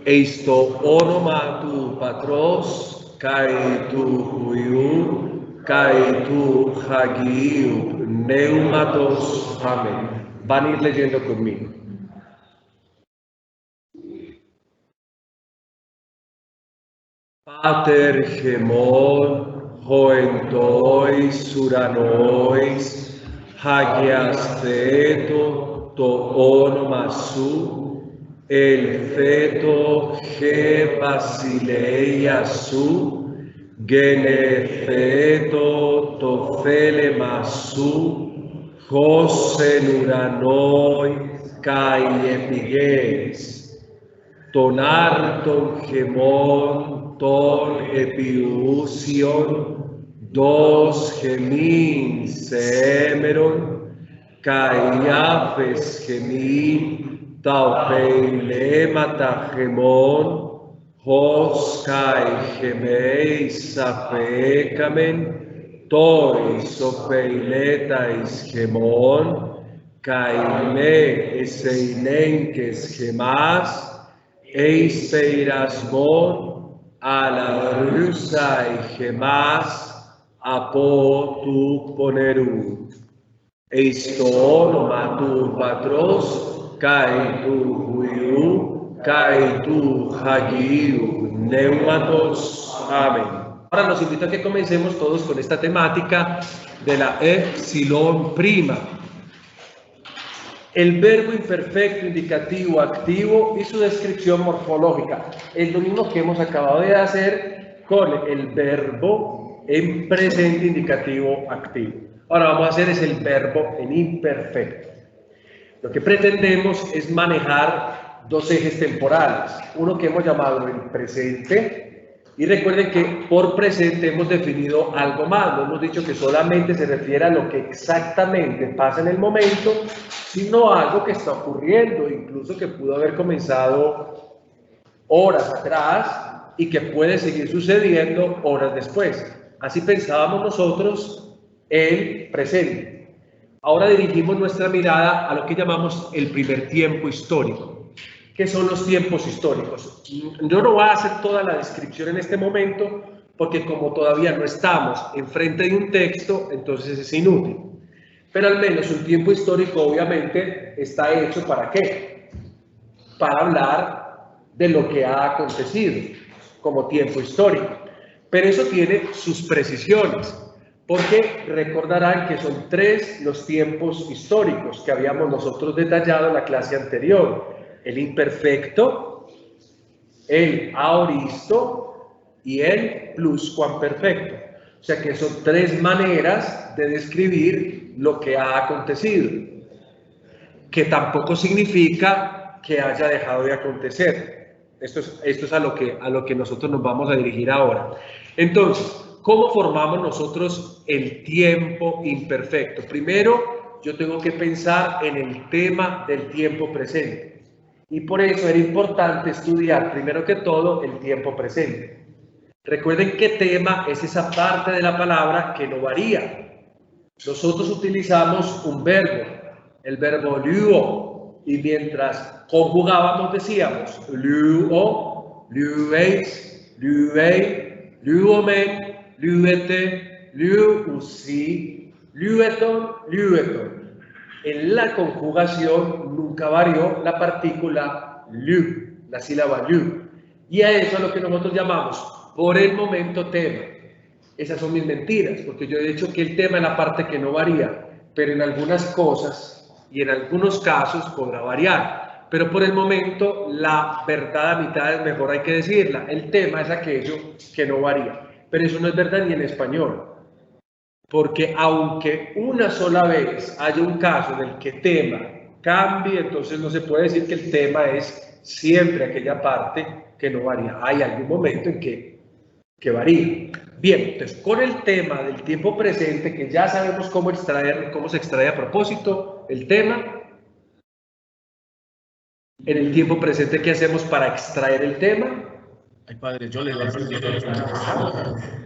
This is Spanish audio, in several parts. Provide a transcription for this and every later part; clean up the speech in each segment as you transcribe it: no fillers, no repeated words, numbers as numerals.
Eisto onomatu patros, kai tu huiu, kai tu hagiu, neumatos, amén. Van a ir leyendo conmigo. Pater gemon, hoentois, uranois, hagias theto, to onomasu, el feto ge basileia su, genetheto to thelemasu, hosen uranoi, kai epigeis, tonarton gemon, ton epiusion, dos gemin semeron, kai apes gemin, taupeilema gemon, hos kai gemeis apekamen, tois opeiletais gemon, kai me eseinenques gemas, eis peirasmon, a la rusa y gemas, apo tu poneru. Eisto onomatur patros, kai tu huiu, kai tu hagiu, neumatos, amén. Ahora los invito a que comencemos todos con esta temática de la epsilon prima. El verbo imperfecto, indicativo, activo y su descripción morfológica. Es lo mismo que hemos acabado de hacer con el verbo en presente, indicativo, activo. Ahora vamos a hacer es el verbo en imperfecto. Lo que pretendemos es manejar dos ejes temporales. Uno que hemos llamado el presente. Y recuerden que por presente hemos definido algo más. No hemos dicho que solamente se refiere a lo que exactamente pasa en el momento, sino a algo que está ocurriendo, incluso que pudo haber comenzado horas atrás y que puede seguir sucediendo horas después. Así pensábamos nosotros el presente. Ahora dirigimos nuestra mirada a lo que llamamos el primer tiempo histórico. ¿Qué son los tiempos históricos? Yo no voy a hacer toda la descripción en este momento, porque como todavía no estamos enfrente de un texto, entonces es inútil. Pero al menos un tiempo histórico obviamente está hecho ¿para qué? Para hablar de lo que ha acontecido como tiempo histórico. Pero eso tiene sus precisiones, porque recordarán que son tres los tiempos históricos que habíamos nosotros detallado en la clase anterior. El imperfecto, el aoristo y el pluscuamperfecto. O sea que son tres maneras de describir lo que ha acontecido, que tampoco significa que haya dejado de acontecer. Esto es a lo que nosotros nos vamos a dirigir ahora. Entonces, ¿cómo formamos nosotros el tiempo imperfecto? Primero, yo tengo que pensar en el tema del tiempo presente. Y por eso era importante estudiar, primero que todo, el tiempo presente. Recuerden qué tema es esa parte de la palabra que no varía. Nosotros utilizamos un verbo, el verbo luo, y mientras conjugábamos decíamos luo, lueis, luei, luomen, luete, luusi, lueton, lueton. En la conjugación nunca varió la partícula lu, la sílaba lu. Y a eso es lo que nosotros llamamos por el momento tema. Esas son mis mentiras, porque yo he dicho que el tema es la parte que no varía, pero en algunas cosas y en algunos casos podrá variar. Pero por el momento la verdad a mitad es mejor, hay que decirla. El tema es aquello que no varía. Pero eso no es verdad ni en español. Porque aunque una sola vez haya un caso en el que tema cambie, entonces no se puede decir que el tema es siempre aquella parte que no varía. Hay algún momento en que varía. Bien, entonces con el tema del tiempo presente, que ya sabemos cómo se extrae a propósito el tema, en el tiempo presente, ¿qué hacemos para extraer el tema? Ay, padre, yo le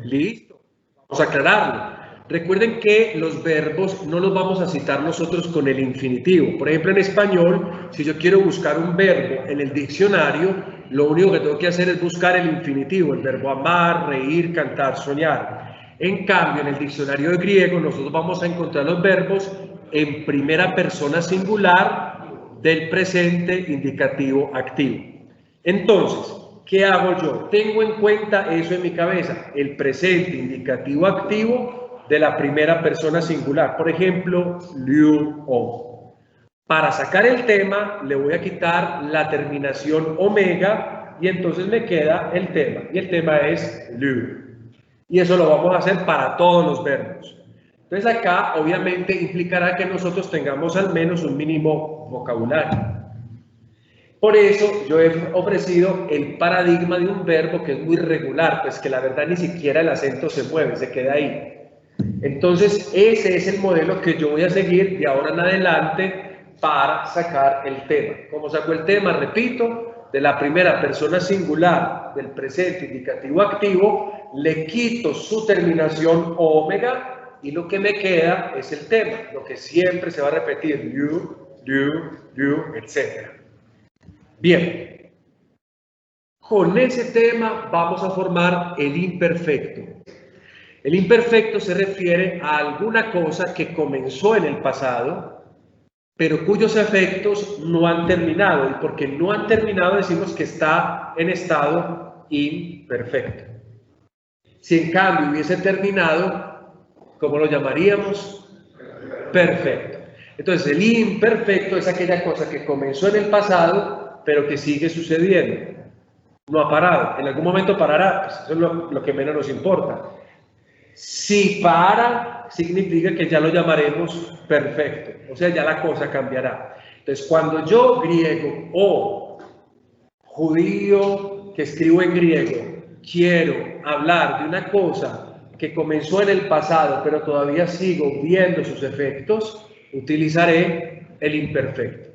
Listo, vamos a aclararlo. Recuerden que los verbos no los vamos a citar nosotros con el infinitivo. Por ejemplo, en español, si yo quiero buscar un verbo en el diccionario, lo único que tengo que hacer es buscar el infinitivo, el verbo amar, reír, cantar, soñar. En cambio, en el diccionario de griego nosotros vamos a encontrar los verbos en primera persona singular del presente indicativo activo. Entonces, ¿qué hago yo? Tengo en cuenta eso en mi cabeza, el presente indicativo activo de la primera persona singular. Por ejemplo, liu o. Para sacar el tema, le voy a quitar la terminación omega y entonces me queda el tema. Y el tema es liu. Y eso lo vamos a hacer para todos los verbos. Entonces acá obviamente implicará que nosotros tengamos al menos un mínimo vocabulario. Por eso yo he ofrecido el paradigma de un verbo que es muy regular, pues que la verdad ni siquiera el acento se mueve, se queda ahí. Entonces ese es el modelo que yo voy a seguir de ahora en adelante para sacar el tema. ¿Cómo saco el tema? Repito, de la primera persona singular del presente indicativo activo, le quito su terminación omega y lo que me queda es el tema, lo que siempre se va a repetir, you, etc. Bien, con ese tema vamos a formar el imperfecto. El imperfecto se refiere a alguna cosa que comenzó en el pasado, pero cuyos efectos no han terminado, y porque no han terminado decimos que está en estado imperfecto. Si en cambio hubiese terminado, ¿cómo lo llamaríamos? Perfecto. Entonces el imperfecto es aquella cosa que comenzó en el pasado, pero que sigue sucediendo. No ha parado. En algún momento parará, pues eso es lo que menos nos importa. Si para, significa que ya lo llamaremos perfecto, o sea, ya la cosa cambiará. Entonces, cuando yo, griego o judío que escribo en griego, quiero hablar de una cosa que comenzó en el pasado, pero todavía sigo viendo sus efectos, utilizaré el imperfecto.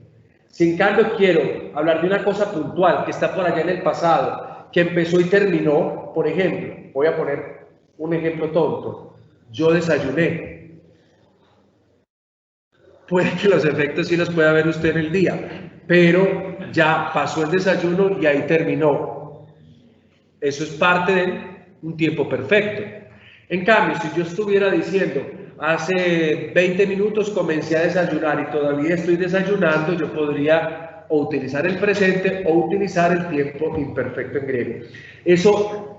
Si en cambio quiero hablar de una cosa puntual que está por allá en el pasado, que empezó y terminó, por ejemplo, voy a poner un ejemplo tonto. Yo desayuné. Puede que los efectos sí los pueda ver usted en el día, pero ya pasó el desayuno y ahí terminó. Eso es parte de un tiempo perfecto. En cambio, si yo estuviera diciendo, hace 20 minutos comencé a desayunar y todavía estoy desayunando, yo podría o utilizar el presente o utilizar el tiempo imperfecto en griego. Eso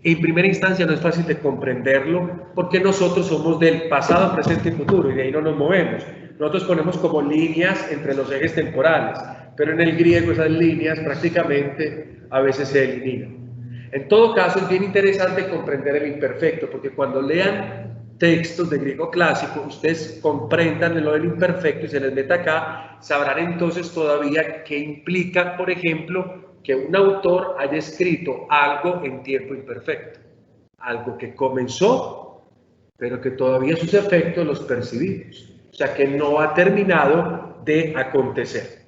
en primera instancia no es fácil de comprenderlo porque nosotros somos del pasado, presente y futuro y de ahí no nos movemos. Nosotros ponemos como líneas entre los ejes temporales, pero en el griego esas líneas prácticamente a veces se eliminan. En todo caso es bien interesante comprender el imperfecto porque cuando lean textos de griego clásico, ustedes comprendan lo del imperfecto y se les meta acá, sabrán entonces todavía qué implica, por ejemplo, que un autor haya escrito algo en tiempo imperfecto, algo que comenzó, pero que todavía sus efectos los percibimos, o sea que no ha terminado de acontecer.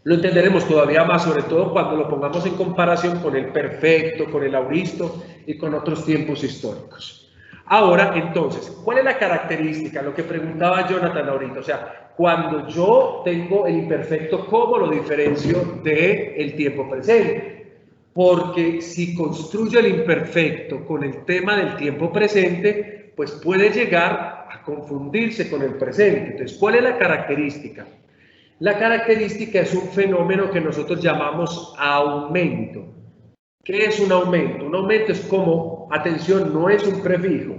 Lo entenderemos todavía más, sobre todo cuando lo pongamos en comparación con el perfecto, con el auristo y con otros tiempos históricos. Ahora, entonces, ¿cuál es la característica? Lo que preguntaba Jonathan ahorita, o sea, cuando yo tengo el imperfecto, ¿cómo lo diferencio del tiempo presente? Porque si construyo el imperfecto con el tema del tiempo presente, pues puede llegar a confundirse con el presente. Entonces, ¿cuál es la característica? La característica es un fenómeno que nosotros llamamos aumento. ¿Qué es un aumento? Un aumento es como, atención, no es un prefijo.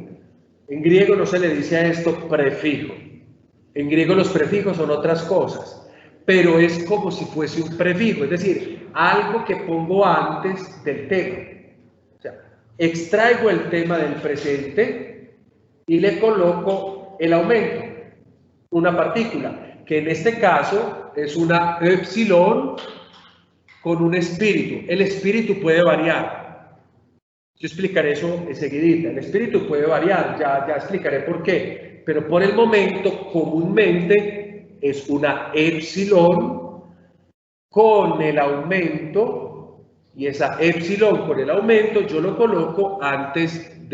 En griego no se le dice a esto prefijo. En griego los prefijos son otras cosas, pero es como si fuese un prefijo, es decir, algo que pongo antes del tema. O sea, extraigo el tema del presente y le coloco el aumento, una partícula, que en este caso es una epsilon con un espíritu. El espíritu puede variar. Yo explicaré eso enseguidita. El espíritu puede variar, ya explicaré por qué. Pero por el momento, comúnmente, es una epsilon con el aumento, y esa epsilon con el aumento yo la coloco antes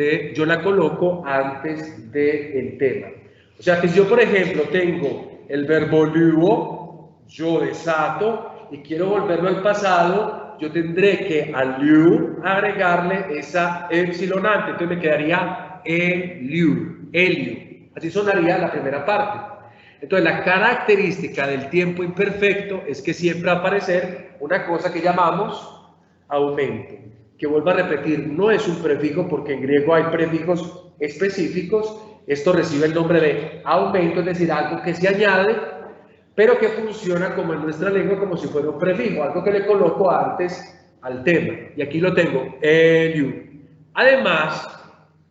del tema. O sea que si yo, por ejemplo, tengo el verbo luo, yo desato, y quiero volverlo al pasado, yo tendré que al liu agregarle esa epsilon antes, entonces me quedaría eliu. Así sonaría la primera parte. Entonces la característica del tiempo imperfecto es que siempre va a aparecer una cosa que llamamos aumento, que vuelvo a repetir, no es un prefijo porque en griego hay prefijos específicos. Esto recibe el nombre de aumento, es decir, algo que se añade, pero que funciona como en nuestra lengua como si fuera un prefijo, algo que le coloco antes al tema. Y aquí lo tengo, eliu. Además,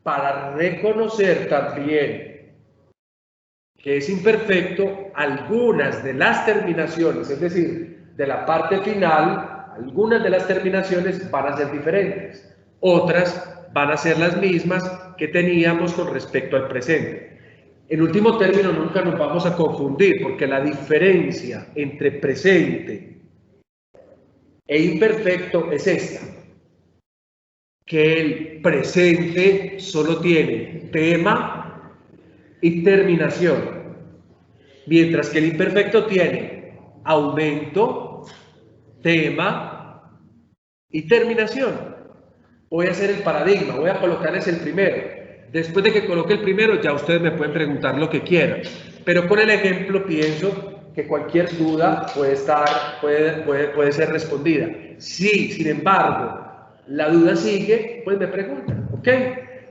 para reconocer también que es imperfecto, algunas de las terminaciones, es decir, de la parte final, algunas de las terminaciones van a ser diferentes, otras van a ser las mismas que teníamos con respecto al presente. En último término, nunca nos vamos a confundir, porque la diferencia entre presente e imperfecto es esta, que el presente solo tiene tema y terminación, mientras que el imperfecto tiene aumento, tema y terminación. Voy a hacer el paradigma, voy a colocarles el primero. Después de que coloque el primero, ya ustedes me pueden preguntar lo que quieran. Pero con el ejemplo pienso que cualquier duda puede ser respondida. Si, sin embargo, la duda sigue, pues me preguntan, ¿ok?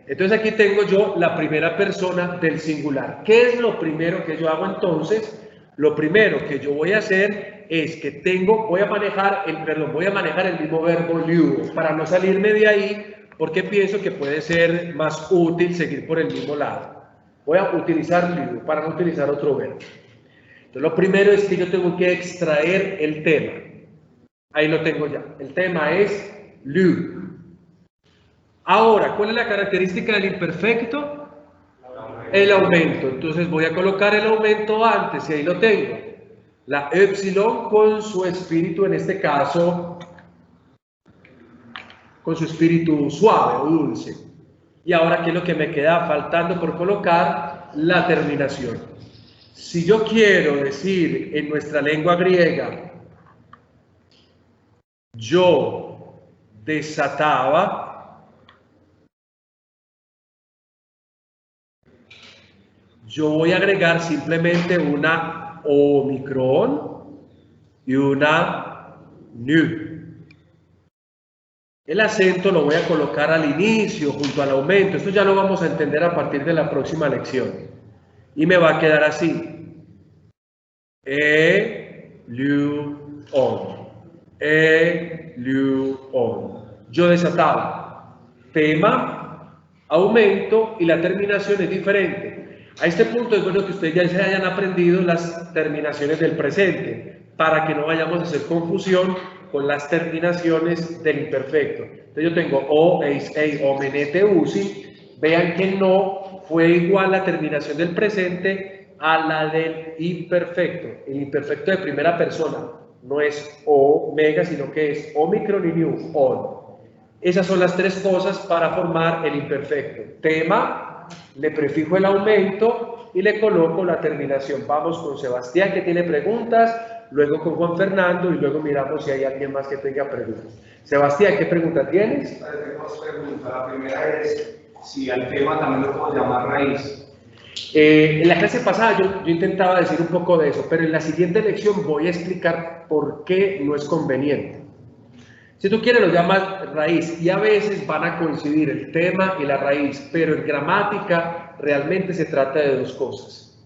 Entonces aquí tengo yo la primera persona del singular. ¿Qué es lo primero que yo hago entonces? Lo primero que yo voy a hacer es que voy a manejar el mismo verbo liu, para no salirme de ahí, porque pienso que puede ser más útil seguir por el mismo lado. Voy a utilizar liu para no utilizar otro verbo. Entonces lo primero es que yo tengo que extraer el tema. Ahí lo tengo ya. El tema es liu. Ahora, ¿cuál es la característica del imperfecto? El aumento. Entonces voy a colocar el aumento antes y ahí lo tengo. La epsilon con su espíritu, en este caso, con su espíritu suave o dulce. Y ahora, ¿qué es lo que me queda faltando por colocar? La terminación. Si yo quiero decir en nuestra lengua griega, yo desataba, yo voy a agregar simplemente una omicron y una nu. El acento lo voy a colocar al inicio, junto al aumento. Esto ya lo vamos a entender a partir de la próxima lección. Y me va a quedar así. Liu, on. Liu, on. Yo desataba. Tema, aumento y la terminación es diferente. A este punto es bueno que ustedes ya se hayan aprendido las terminaciones del presente, para que no vayamos a hacer confusión con las terminaciones del imperfecto. Entonces yo tengo o, eis, ei, o, menete, usi. Vean que no fue igual la terminación del presente a la del imperfecto. El imperfecto de primera persona no es omega, sino que es omicron y nu, on. Esas son las tres cosas para formar el imperfecto. Tema, le prefijo el aumento y le coloco la terminación. Vamos con Sebastián, que tiene preguntas, luego con Juan Fernando y luego miramos si hay alguien más que tenga preguntas. Sebastián, ¿qué pregunta tienes? Tengo dos preguntas. La primera es si al tema también lo puedo llamar raíz. En la clase pasada yo intentaba decir un poco de eso, pero en la siguiente lección voy a explicar por qué no es conveniente. Si tú quieres lo llamas raíz, y a veces van a coincidir el tema y la raíz, pero en gramática realmente se trata de dos cosas.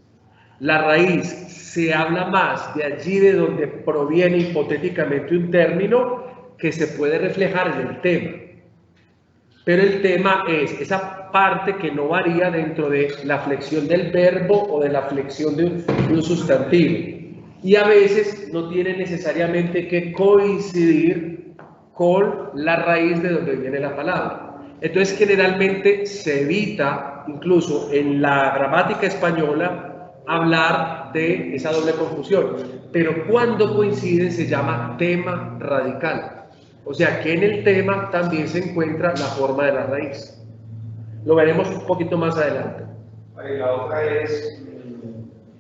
La raíz se habla más de allí de donde proviene hipotéticamente un término que se puede reflejar en el tema. Pero el tema es esa parte que no varía dentro de la flexión del verbo o de la flexión de un sustantivo. Y a veces no tiene necesariamente que coincidir con la raíz de donde viene la palabra. Entonces generalmente se evita, incluso en la gramática española, hablar de esa doble confusión. Pero cuando coinciden se llama tema radical. O sea que en el tema también se encuentra la forma de la raíz. Lo veremos un poquito más adelante. Y la otra es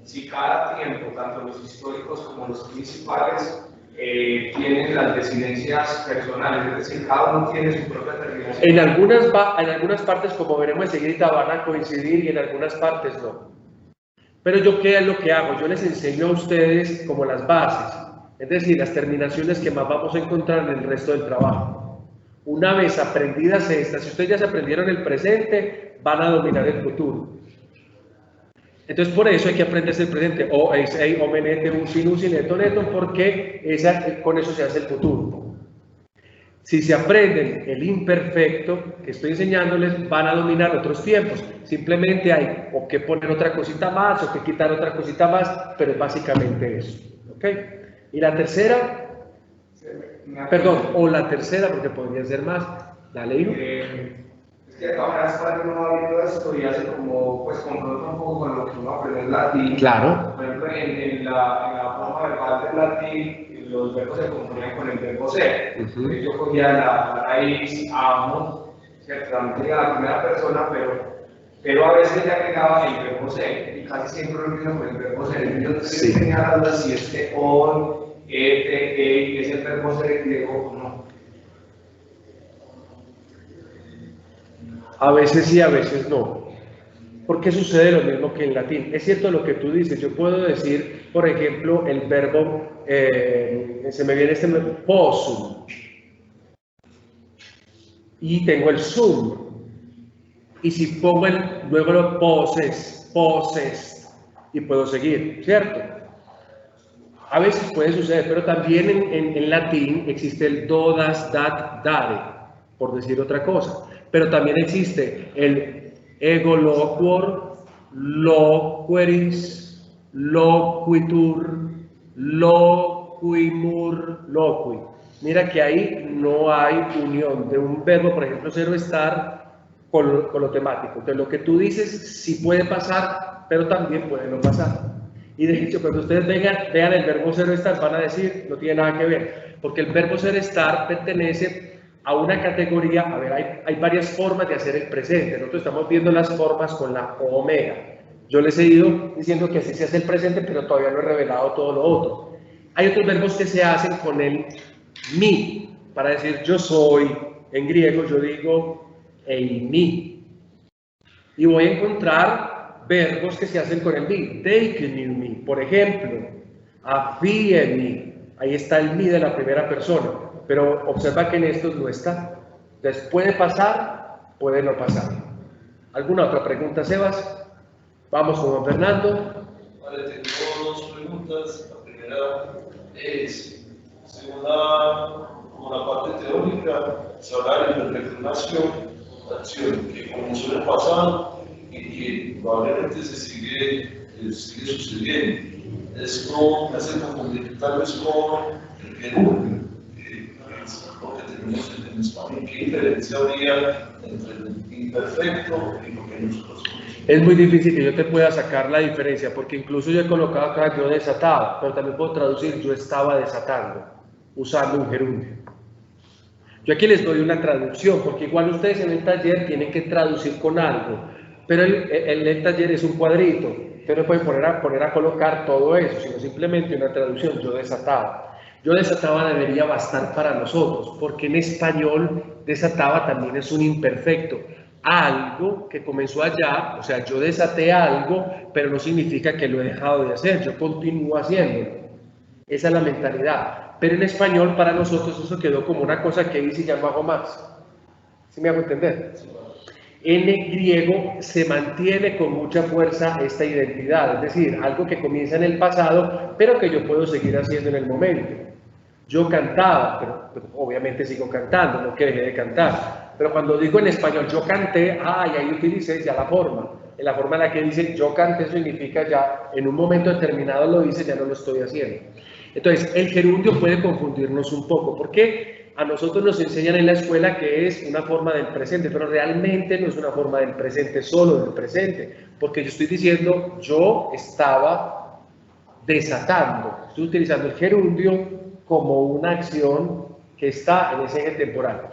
si cada tiempo, tanto los históricos como los principales, tienen las desinencias personales, es decir, cada uno tiene su propia terminación. En algunas partes, como veremos enseguida, van a coincidir y en algunas partes no. Pero yo, ¿qué es lo que hago? Yo les enseño a ustedes como las bases, es decir, las terminaciones que más vamos a encontrar en el resto del trabajo. Una vez aprendidas estas, si ustedes ya se aprendieron el presente, van a dominar el futuro. Entonces, por eso hay que aprenderse el presente, o ei, o menete, un sin, neto, neto, porque con eso se hace el futuro. Si se aprenden el imperfecto que estoy enseñándoles, van a dominar otros tiempos. Simplemente hay o que poner otra cosita más o que quitar otra cosita más, pero es básicamente eso. ¿Ok? Y la tercera, perdón, o la tercera, porque podría ser más. Dale, hijo. Es que de todas maneras, para que uno va viendo esto y hace como, pues, confronta un poco con lo que uno aprende en latín. Claro. Por ejemplo, en la forma verbal del latín, los verbos se componían con el verbo ser. Yo cogía la raíz, amo, ¿cierto? También tenía la primera persona, pero a veces le agregaba el verbo ser, y casi siempre lo empiezo con el verbo ser. Yo tenía la duda si este on, es el verbo ser en griego o no. A veces sí, a veces no. Porque sucede lo mismo que en latín. Es cierto lo que tú dices. Yo puedo decir, por ejemplo, el verbo, se me viene possum. Y tengo el sum. Y si pongo luego lo poses, y puedo seguir, ¿cierto? A veces puede suceder, pero también en latín existe el do, das, dat, dare, por decir otra cosa. Pero también existe el ego loquor, loqueris, loquitur, loquimur, loqui. Mira que ahí no hay unión de un verbo, por ejemplo, cero estar con lo temático. Entonces, lo que tú dices sí puede pasar, pero también puede no pasar. Y de hecho, cuando ustedes vean el verbo cero estar, van a decir, no tiene nada que ver, porque el verbo ser estar pertenece a una categoría. A ver, hay varias formas de hacer el presente. Nosotros estamos viendo las formas con la omega. Yo les he ido diciendo que así se hace el presente, pero todavía no he revelado todo lo otro. Hay otros verbos que se hacen con el mi, para decir yo soy. En griego yo digo eimi. Y voy a encontrar verbos que se hacen con el mi. Take me, por ejemplo, afiemi. Ahí está el mi de la primera persona. Pero observa que en estos no está. Entonces, puede pasar, puede no pasar. ¿Alguna otra pregunta, Sebas? Vamos con Juan Fernando. Vale, tengo dos preguntas. La primera es, según la parte teórica, se habla de perfeccionación, acción, que como suele pasar y que probablemente se sigue sucediendo. Esto me hace confundir tal vez con el gerundio. Porque tenemos en español, ¿qué diferencia habría entre el imperfecto y lo que nosotros conocemos? Es muy difícil que yo te pueda sacar la diferencia, porque incluso yo he colocado acá yo desataba, pero también puedo traducir yo estaba desatando, usando un gerundio. Yo aquí les doy una traducción, porque igual ustedes en el taller tienen que traducir con algo, pero el taller es un cuadrito, ustedes no pueden poner a colocar todo eso, sino simplemente una traducción, yo desataba. Yo desataba debería bastar para nosotros, porque en español desataba también es un imperfecto. Algo que comenzó allá, o sea, yo desaté algo, pero no significa que lo he dejado de hacer, yo continúo haciéndolo. Esa es la mentalidad. Pero en español para nosotros eso quedó como una cosa que hice y ya no hago más. ¿Sí me hago entender? En el griego se mantiene con mucha fuerza esta identidad, es decir, algo que comienza en el pasado, pero que yo puedo seguir haciendo en el momento. Yo cantaba, pero obviamente sigo cantando, no que dejé de cantar. Pero cuando digo en español yo canté, y ahí utilicé ya la forma. En la forma en la que dice yo canté significa ya en un momento determinado lo hice, ya no lo estoy haciendo. Entonces, el gerundio puede confundirnos un poco, porque a nosotros nos enseñan en la escuela que es una forma del presente, pero realmente no es una forma del presente, solo del presente, porque yo estoy diciendo yo estaba desatando, estoy utilizando el gerundio como una acción que está en ese eje temporal.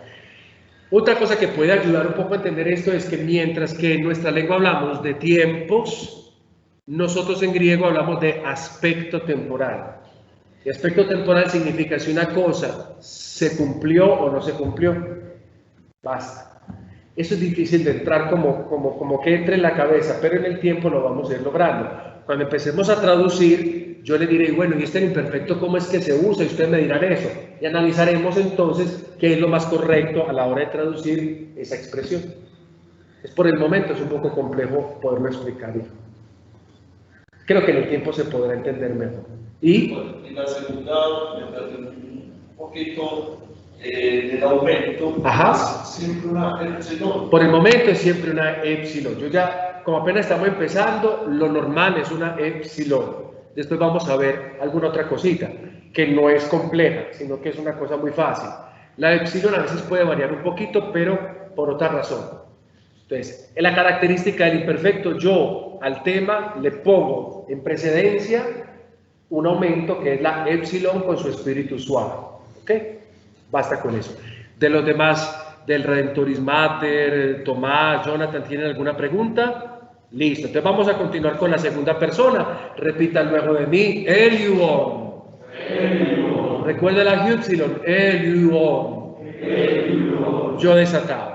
Otra cosa que puede ayudar un poco a entender esto es que mientras que en nuestra lengua hablamos de tiempos, nosotros en griego hablamos de aspecto temporal. Y aspecto temporal significa si una cosa se cumplió o no se cumplió. Basta. Eso es difícil de entrar como que entre en la cabeza, pero en el tiempo lo vamos a ir logrando. Cuando empecemos a traducir, yo le diré, bueno, ¿y este imperfecto cómo es que se usa? Y ustedes me dirán eso. Y analizaremos entonces qué es lo más correcto a la hora de traducir esa expresión. Es por el momento, es un poco complejo poderlo explicar. Creo que en el tiempo se podrá entender mejor. Y en la segunda, me perdí un poquito del aumento. Ajá. Es siempre una epsilon. Por el momento es siempre una epsilon. Yo ya, como apenas estamos empezando, lo normal es una epsilon. Después vamos a ver alguna otra cosita que no es compleja, sino que es una cosa muy fácil. La epsilon a veces puede variar un poquito, pero por otra razón. Entonces, en la característica del imperfecto, yo al tema le pongo en precedencia un aumento que es la epsilon con su espíritu suave. ¿Ok? Basta con eso. De los demás, del Redentoris Mater, Tomás, Jonathan, ¿tienen alguna pregunta? Listo. Entonces vamos a continuar con la segunda persona. Repitan luego de mí. Eliuon. Recuerda la Epsilon. Eliuon. Yo desatado.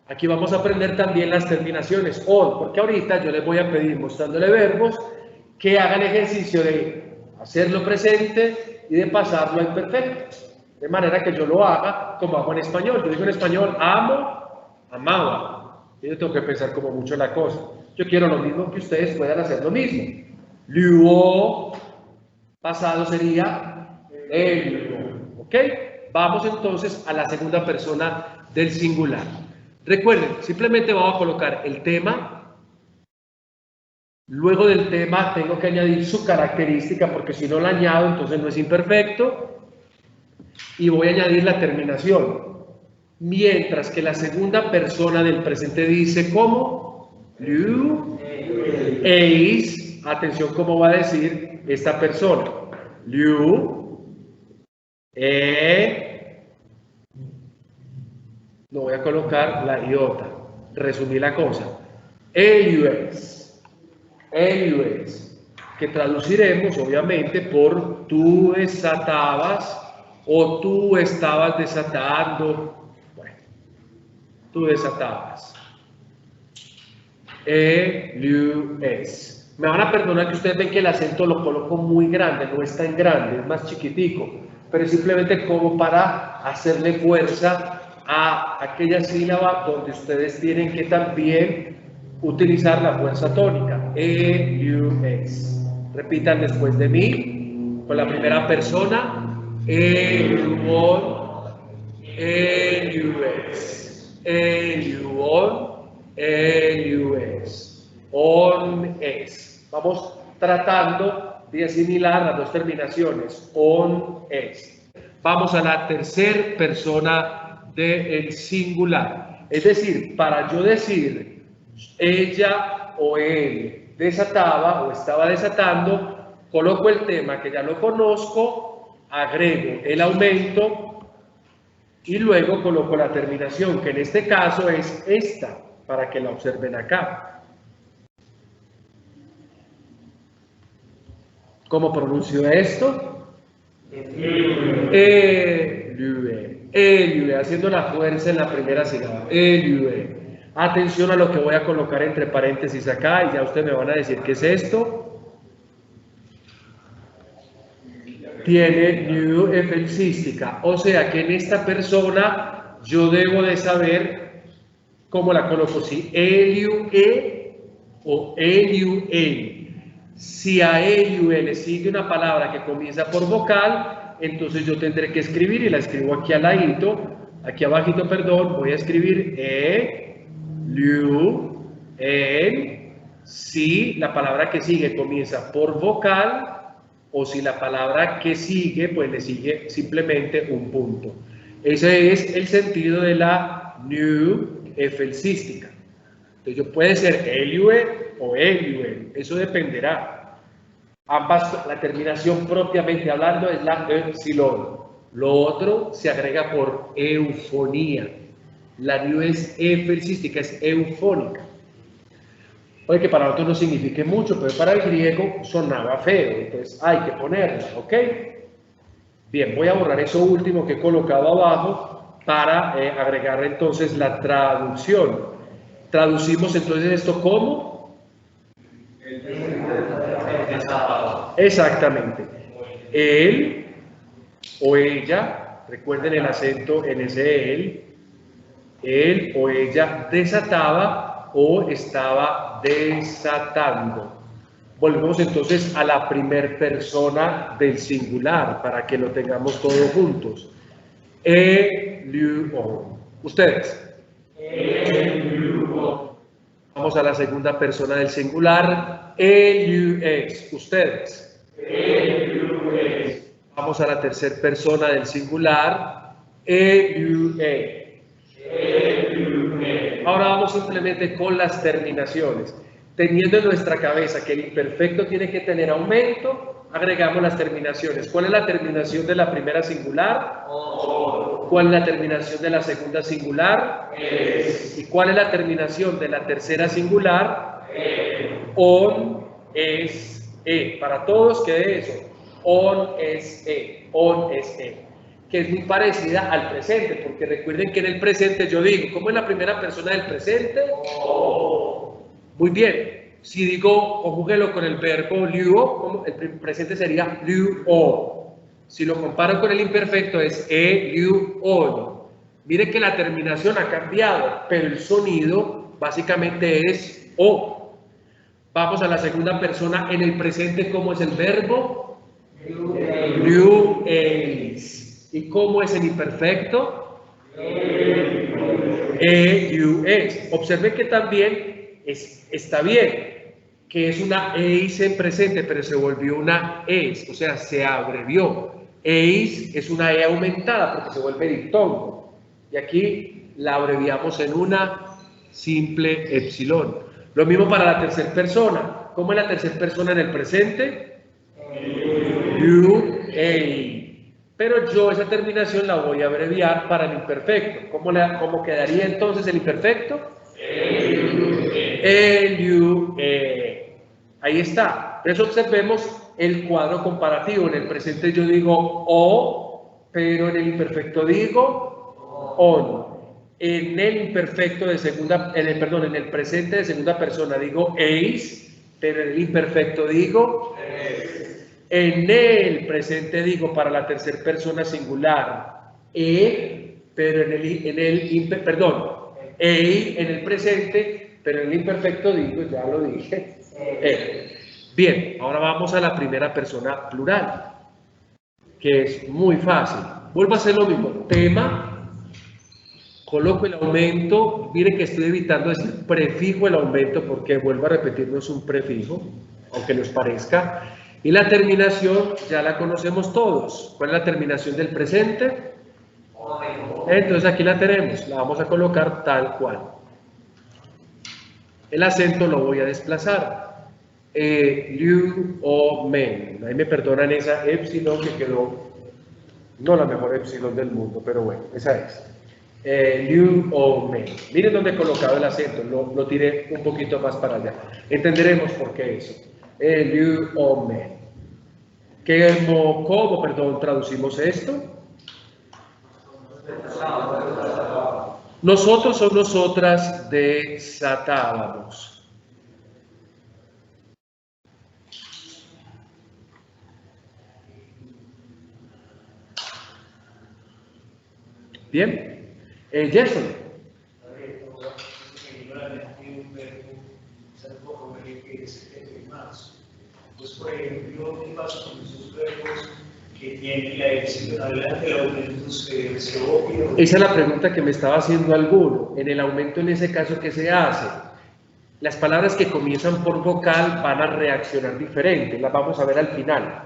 Aquí vamos a aprender también las terminaciones on, porque ahorita yo les voy a pedir, mostrándole verbos, que hagan ejercicio de hacerlo presente y de pasarlo a imperfecto. De manera que yo lo haga como hago en español. Yo digo en español, amo, amaba. Y yo tengo que pensar como mucho la cosa. Yo quiero lo mismo que ustedes puedan hacer lo mismo. Luo, pasado sería el. ¿Ok? Vamos entonces a la segunda persona del singular. Recuerden, simplemente vamos a colocar el tema. Luego del tema tengo que añadir su característica, porque si no la añado, entonces no es imperfecto. Y voy a añadir la terminación. Mientras que la segunda persona del presente dice ¿cómo? Liu, eis. Atención cómo va a decir esta persona. Liu, no voy a colocar la iota. Resumí la cosa. Eliues, que traduciremos obviamente por tú desatabas o tú estabas desatando. Bueno, tú desatabas. Eliues. Me van a perdonar que ustedes ven que el acento lo coloco muy grande, no es tan grande, es más chiquitico, pero es simplemente como para hacerle fuerza a aquella sílaba donde ustedes tienen que también utilizar la fuerza tónica. E-U-S. Repitan después de mí, con la primera persona. E-U-O, E-U-S. E-U-O, E-U-S. On-S. Vamos tratando de asimilar las dos terminaciones. On-S. Vamos a la tercera persona del singular. Es decir, para yo decir ella o él desataba o estaba desatando, coloco el tema que ya lo conozco, agrego el aumento y luego coloco la terminación, que en este caso es esta, para que la observen acá. ¿Cómo pronuncio esto? Eliue, haciendo la fuerza en la primera sílaba. Eliue. Atención a lo que voy a colocar entre paréntesis acá y ya ustedes me van a decir qué es esto. Tiene new efelsística, o sea que en esta persona yo debo de saber cómo la coloco, si eliue o eliue. Si a eliue le sigue una palabra que comienza por vocal, entonces yo tendré que escribir y la escribo aquí al ladito, aquí abajito, perdón, voy a escribir liu, si la palabra que sigue comienza por vocal o si la palabra que sigue, pues le sigue simplemente un punto. Ese es el sentido de la new efelsística. Entonces yo puede ser eliue o eliue, eso dependerá. Ambas, la terminación propiamente hablando es la epsilon. Lo otro se agrega por eufonía. La new es efelsística, es eufónica. Puede que para nosotros no signifique mucho, pero para el griego sonaba feo, entonces hay que ponerla, ¿ok? Bien, voy a borrar eso último que he colocado abajo para agregar entonces la traducción. Traducimos entonces esto como... Exactamente. Él o ella, recuerden el acento en ese él o ella desataba o estaba desatando. Volvemos entonces a la primer persona del singular para que lo tengamos todos juntos. Él, ustedes. Vamos a la segunda persona del singular. Él, ustedes. Vamos a la tercera persona del singular. Él, Ahora vamos simplemente con las terminaciones. Teniendo en nuestra cabeza que el imperfecto tiene que tener aumento, agregamos las terminaciones. ¿Cuál es la terminación de la primera singular? ¿Cuál es la terminación de la segunda singular? ¿Y cuál es la terminación de la tercera singular? On, es, Para todos quede eso. On, es, que es muy parecida al presente, porque recuerden que en el presente yo digo, ¿cómo es la primera persona del presente? Muy bien, si digo, conjúguelo con el verbo liu, el presente sería liu o. Si lo comparo con el imperfecto es liu on. Miren que la terminación ha cambiado, pero el sonido básicamente es o. Vamos a la segunda persona en el presente, ¿cómo es el verbo? Liu es. ¿Y cómo es el imperfecto? Liu es. Observen que también está bien, que es una eis en presente, pero se volvió una es, o sea, se abrevió. Eis es una e aumentada porque se vuelve diptongo. Y aquí la abreviamos en una simple epsilon. Lo mismo para la tercera persona. ¿Cómo es la tercera persona en el presente? You, ei. Pero yo esa terminación la voy a abreviar para el imperfecto. ¿Cómo quedaría entonces el imperfecto? Ahí está. Entonces observemos el cuadro comparativo. En el presente yo digo o, pero en el imperfecto digo on. En el imperfecto de segunda, en el presente de segunda persona digo eis, pero en el imperfecto digo en el presente digo para la tercera persona singular pero en el presente, pero en el imperfecto digo, ya lo dije, Bien, ahora vamos a la primera persona plural, que es muy fácil. Vuelvo a hacer lo mismo, tema, coloco el aumento, miren que estoy evitando decir prefijo el aumento porque vuelvo a repetir, no es un prefijo, aunque nos parezca, y la terminación ya la conocemos todos. ¿Cuál es la terminación del presente? Entonces aquí la tenemos, la vamos a colocar tal cual. El acento lo voy a desplazar. Liu o men. Ahí me perdonan esa epsilon que quedó, no la mejor epsilon del mundo, pero bueno, esa es. Liu o men. Miren dónde he colocado el acento, lo tiré un poquito más para allá. Entenderemos por qué eso. Liu o men. ¿Cómo traducimos esto? Nosotros o nosotras desatábamos. Bien, Jason. Pues por ejemplo, ¿qué pasa con esos verbos que tienen la epsilon adelante, el aumento se obvia? Esa es la pregunta que me estaba haciendo alguno. En el aumento, en ese caso, ¿qué se hace? Las palabras que comienzan por vocal van a reaccionar diferente, las vamos a ver al final.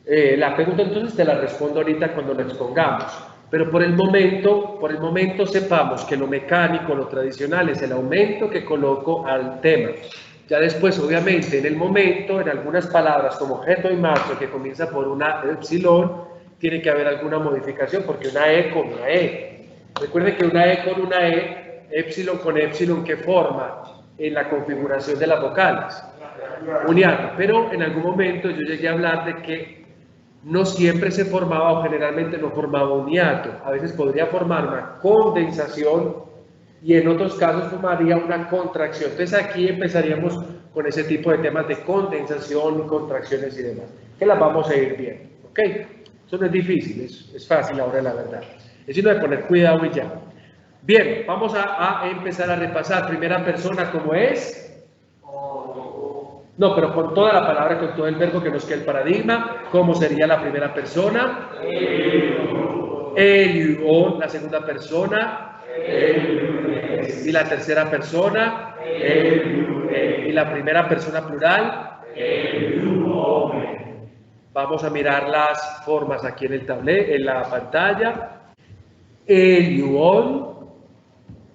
La pregunta entonces te la respondo ahorita cuando la expongamos. Pero por el momento sepamos que lo mecánico, lo tradicional es el aumento que coloco al tema. Ya después, obviamente, en el momento, en algunas palabras como objeto y marzo, que comienza por una epsilon, tiene que haber alguna modificación, porque una E con una E. Recuerden que una E con una E, epsilon con epsilon, ¿qué forma en la configuración de las vocales? Un hiato. Pero en algún momento yo llegué a hablar de que no siempre se formaba o generalmente no formaba un hiato. A veces podría formar una condensación y en otros casos formaría una contracción. Entonces aquí empezaríamos con ese tipo de temas de condensación, contracciones y demás, que las vamos a ir viendo, ¿ok? Eso no es difícil, es fácil ahora la verdad. Es sino de poner cuidado y ya. Bien, vamos a empezar a repasar. Primera persona, ¿cómo es? No, pero con toda la palabra, con todo el verbo que nos queda el paradigma. ¿Cómo sería la primera persona? Eliuon. La segunda persona. Y la tercera persona. Y la primera persona plural. Vamos a mirar las formas aquí en el tablero, en la pantalla. Eliuon.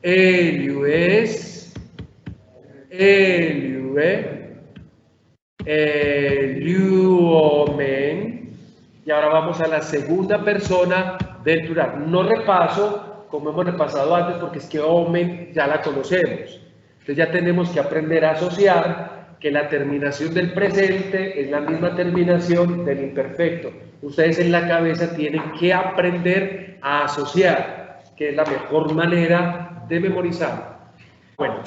Eliues. Eliue. Eliuomen. Y ahora vamos a la segunda persona del plural. No repaso como hemos repasado antes porque es que omen ya la conocemos. Entonces ya tenemos que aprender a asociar que la terminación del presente es la misma terminación del imperfecto. Ustedes en la cabeza tienen que aprender a asociar, que es la mejor manera de memorizar. Bueno,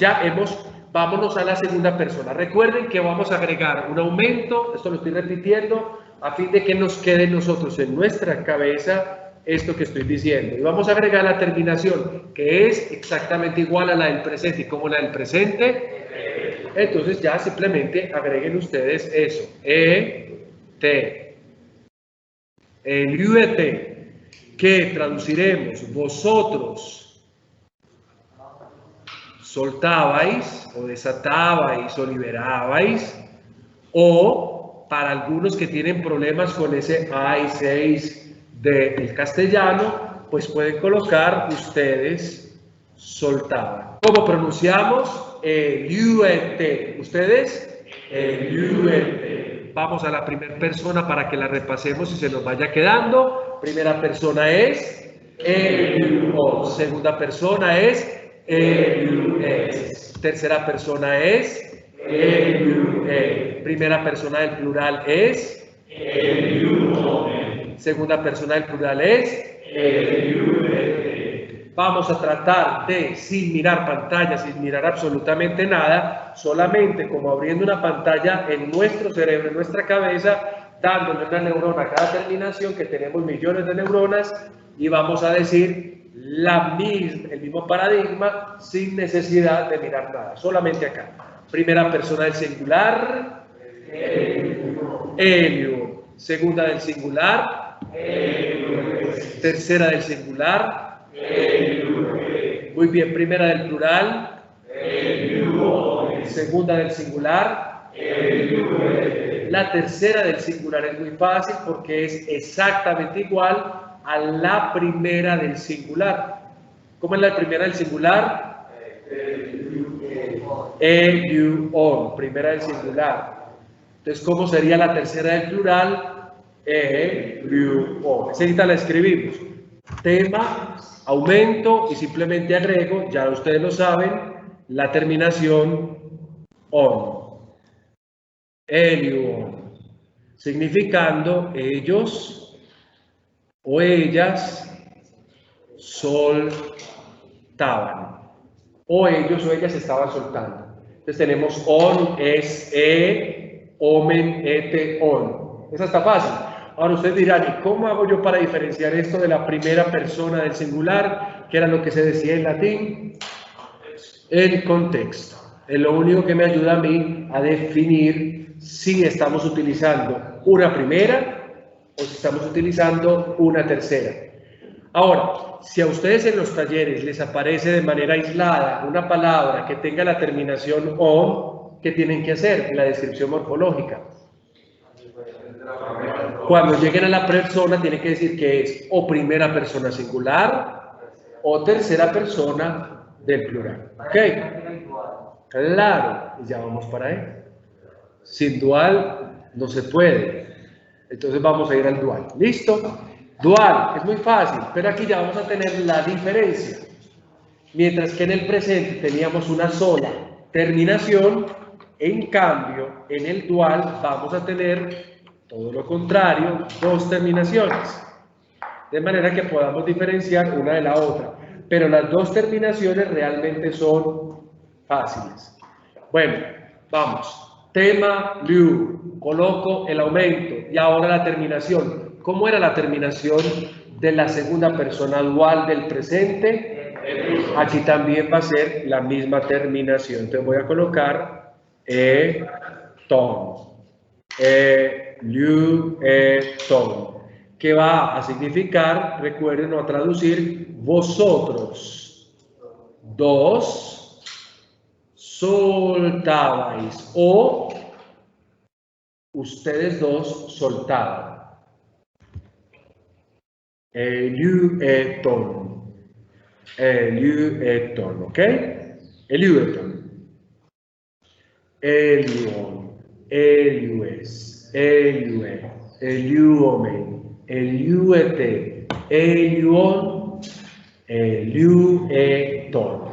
vámonos a la segunda persona. Recuerden que vamos a agregar un aumento, esto lo estoy repitiendo, a fin de que nos quede nosotros en nuestra cabeza esto que estoy diciendo. Y vamos a agregar la terminación, que es exactamente igual a la del presente. ¿Y cómo la del presente? Entonces ya simplemente agreguen ustedes eso. T. El UET, que traduciremos vosotros soltabais o desatabais o liberabais, o para algunos que tienen problemas con ese A y 6 del castellano, pues pueden colocar ustedes soltaban. ¿Cómo pronunciamos? El UET. ¿Ustedes? El UET. Vamos a la primera persona para que la repasemos y se nos vaya quedando. Primera persona es el UO. Segunda persona es el tercera persona es el primera persona del plural es el segunda persona del plural es el. Vamos a tratar de, sin mirar pantalla, sin mirar absolutamente nada, solamente como abriendo una pantalla en nuestro cerebro, en nuestra cabeza, dándole una neurona a cada terminación, que tenemos millones de neuronas, y vamos a decir el mismo paradigma sin necesidad de mirar nada, solamente acá. Primera persona del singular, Helio. Segunda del singular, tercera del singular, muy bien. Primera del plural, segunda del singular, la tercera del singular es muy fácil porque es exactamente igual a la primera del singular. ¿Cómo es la primera del singular? Eliuon, primera del singular. Entonces, ¿cómo sería la tercera del plural? Eliuon. Esa la escribimos. Tema, aumento y simplemente agrego, ya ustedes lo saben, la terminación on. Eliuon. Significando ellos o ellas soltaban, o ellos o ellas estaban soltando. Entonces tenemos on, es, omen, ete, on. Esa está fácil. Ahora ustedes dirán, ¿y cómo hago yo para diferenciar esto de la primera persona del singular, que era lo que se decía en latín? El contexto. Es lo único que me ayuda a mí a definir si estamos utilizando una primera o si estamos utilizando una tercera. Ahora, si a ustedes en los talleres les aparece de manera aislada una palabra que tenga la terminación on, ¿qué tienen que hacer? La descripción morfológica. Cuando lleguen a la persona, tienen que decir que es o primera persona singular o tercera persona del plural. ¿Ok? Claro, y ya vamos para ahí. Sin dual no se puede. Entonces vamos a ir al dual. ¿Listo? Dual, es muy fácil, pero aquí ya vamos a tener la diferencia. Mientras que en el presente teníamos una sola terminación, en cambio, en el dual vamos a tener todo lo contrario, dos terminaciones. De manera que podamos diferenciar una de la otra. Pero las dos terminaciones realmente son fáciles. Bueno, vamos. Tema liu. Coloco el aumento y ahora la terminación. ¿Cómo era la terminación de la segunda persona dual del presente? Aquí también va a ser la misma terminación. Entonces voy a colocar ton. Liu, ton. Que va a significar, recuerden, o a traducir, vosotros dos soltabais o ustedes dos soltaban. Eliueton. Eliueton, ¿ok? Eliueton. Eliuon. Eliues. Eliue. Eliuomen. Eliuete. Eliuon. Eliueton.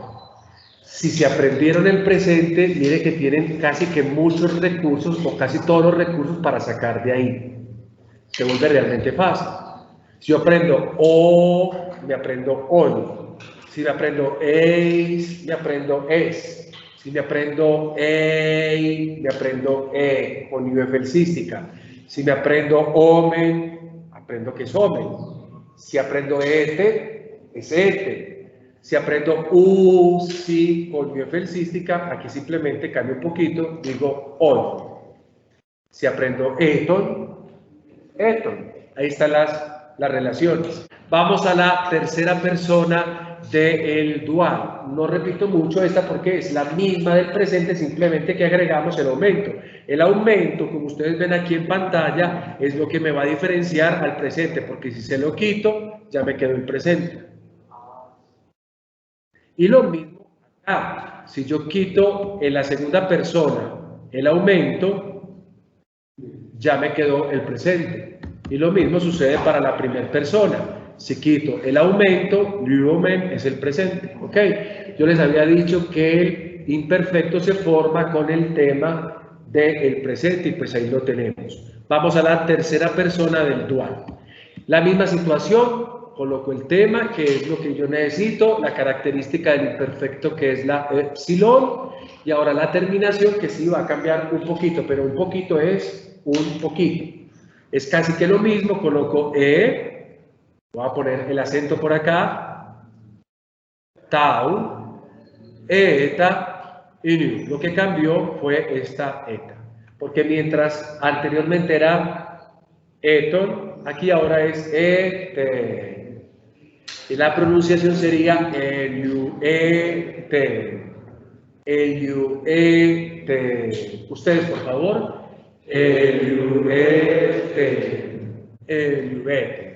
Si se aprendieron el presente, mire que tienen casi que muchos recursos o casi todos los recursos para sacar de ahí. Se vuelve realmente fácil. Si yo aprendo o, me aprendo on. Si me aprendo eis, me aprendo es. Si me aprendo ei, me aprendo con iufelsística. Si me aprendo omen, aprendo que es omen. Si aprendo ete, es ete. Si aprendo usi con iufelsística, aquí simplemente cambio un poquito, digo on. Si aprendo eton, eton. Ahí están las relaciones. Vamos a la tercera persona del dual. No repito mucho esta porque es la misma del presente, simplemente que agregamos el aumento. El aumento, como ustedes ven aquí en pantalla, es lo que me va a diferenciar al presente, porque si se lo quito, ya me quedó el presente. Y lo mismo acá. Si yo quito en la segunda persona el aumento, ya me quedó el presente. Y lo mismo sucede para la primera persona. Si quito el aumento, lumen es el presente. ¿Ok? Yo les había dicho que el imperfecto se forma con el tema del presente y pues ahí lo tenemos. Vamos a la tercera persona del dual. La misma situación, coloco el tema, que es lo que yo necesito, la característica del imperfecto que es la epsilon, y ahora la terminación que sí va a cambiar un poquito, pero un poquito es un poquito. Es casi que lo mismo, coloco voy a poner el acento por acá, tau, eta y nu. Lo que cambió fue esta eta, porque mientras anteriormente era eton, aquí ahora es ete. Y la pronunciación sería eliuete. Eliuete. Ustedes, por favor. Eliuete. Eliuete.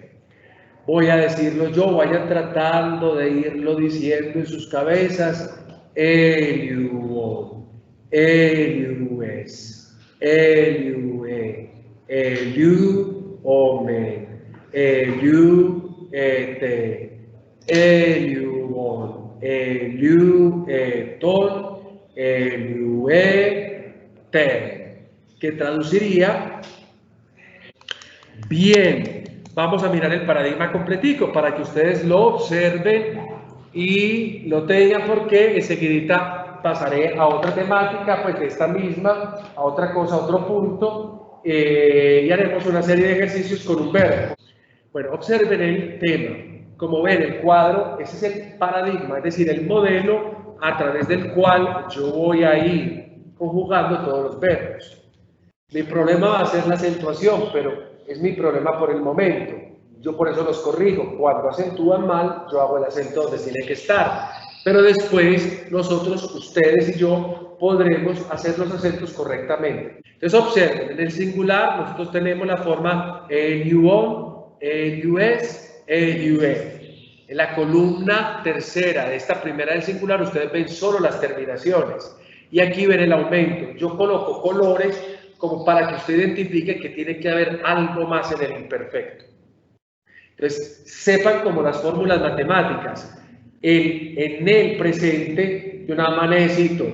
Voy a decirlo yo, vayan tratando de irlo diciendo en sus cabezas. Eliuo. Eliues. Eliue. Eliuomen. Eliuete. Eliuon. Eliueton. Eliuete. Que traduciría bien. Vamos a mirar el paradigma completico para que ustedes lo observen y lo tengan, porque enseguida pasaré a otra temática, pues de esta misma, a otra cosa, a otro punto, y haremos una serie de ejercicios con un verbo. Bueno, observen el tema. Como ven, el cuadro, ese es el paradigma, es decir, el modelo a través del cual yo voy a ir conjugando todos los verbos. Mi problema va a ser la acentuación, pero es mi problema por el momento. Yo por eso los corrijo. Cuando acentúan mal, yo hago el acento donde tiene que estar. Pero después nosotros, ustedes y yo, podremos hacer los acentos correctamente. Entonces observen, en el singular nosotros tenemos la forma eliuon, eliues, eliue. En la columna tercera de esta primera del singular ustedes ven solo las terminaciones. Y aquí ven el aumento. Yo coloco colores como para que usted identifique que tiene que haber algo más en el imperfecto. Entonces, sepan como las fórmulas matemáticas. En el presente, yo nada más necesito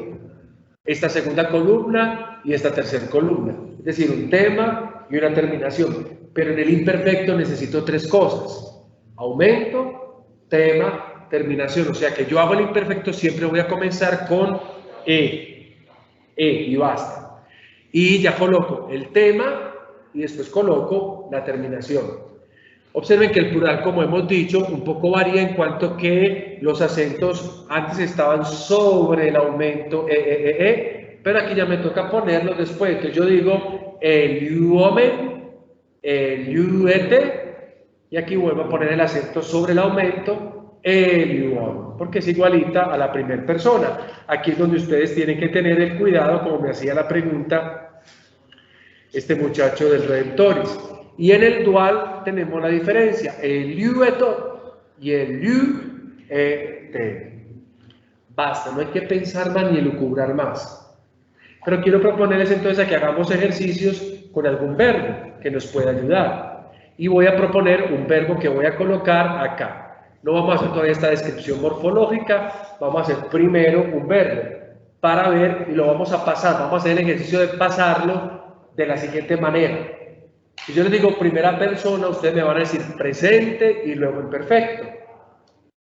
esta segunda columna y esta tercera columna. Es decir, un tema y una terminación. Pero en el imperfecto necesito tres cosas: aumento, tema, terminación. O sea que yo hago el imperfecto, siempre voy a comenzar con y basta. Y ya coloco el tema y después coloco la terminación. Observen que el plural, como hemos dicho, un poco varía en cuanto que los acentos antes estaban sobre el aumento pero aquí ya me toca ponerlos después. Entonces yo digo el uomen, el uete, y aquí vuelvo a poner el acento sobre el aumento, el uomen, porque es igualita a la primera persona. Aquí es donde ustedes tienen que tener el cuidado, como me hacía la pregunta este muchacho del Redemptoris. Y en el dual tenemos la diferencia, el ueto y el uete. Basta, no hay que pensar más ni elucubrar más. Pero quiero proponerles entonces a que hagamos ejercicios con algún verbo que nos pueda ayudar. Y voy a proponer un verbo que voy a colocar acá. No vamos a hacer todavía esta descripción morfológica, vamos a hacer primero un verbo para ver, y lo vamos a pasar, vamos a hacer el ejercicio de pasarlo de la siguiente manera. Si yo les digo primera persona, ustedes me van a decir presente y luego imperfecto.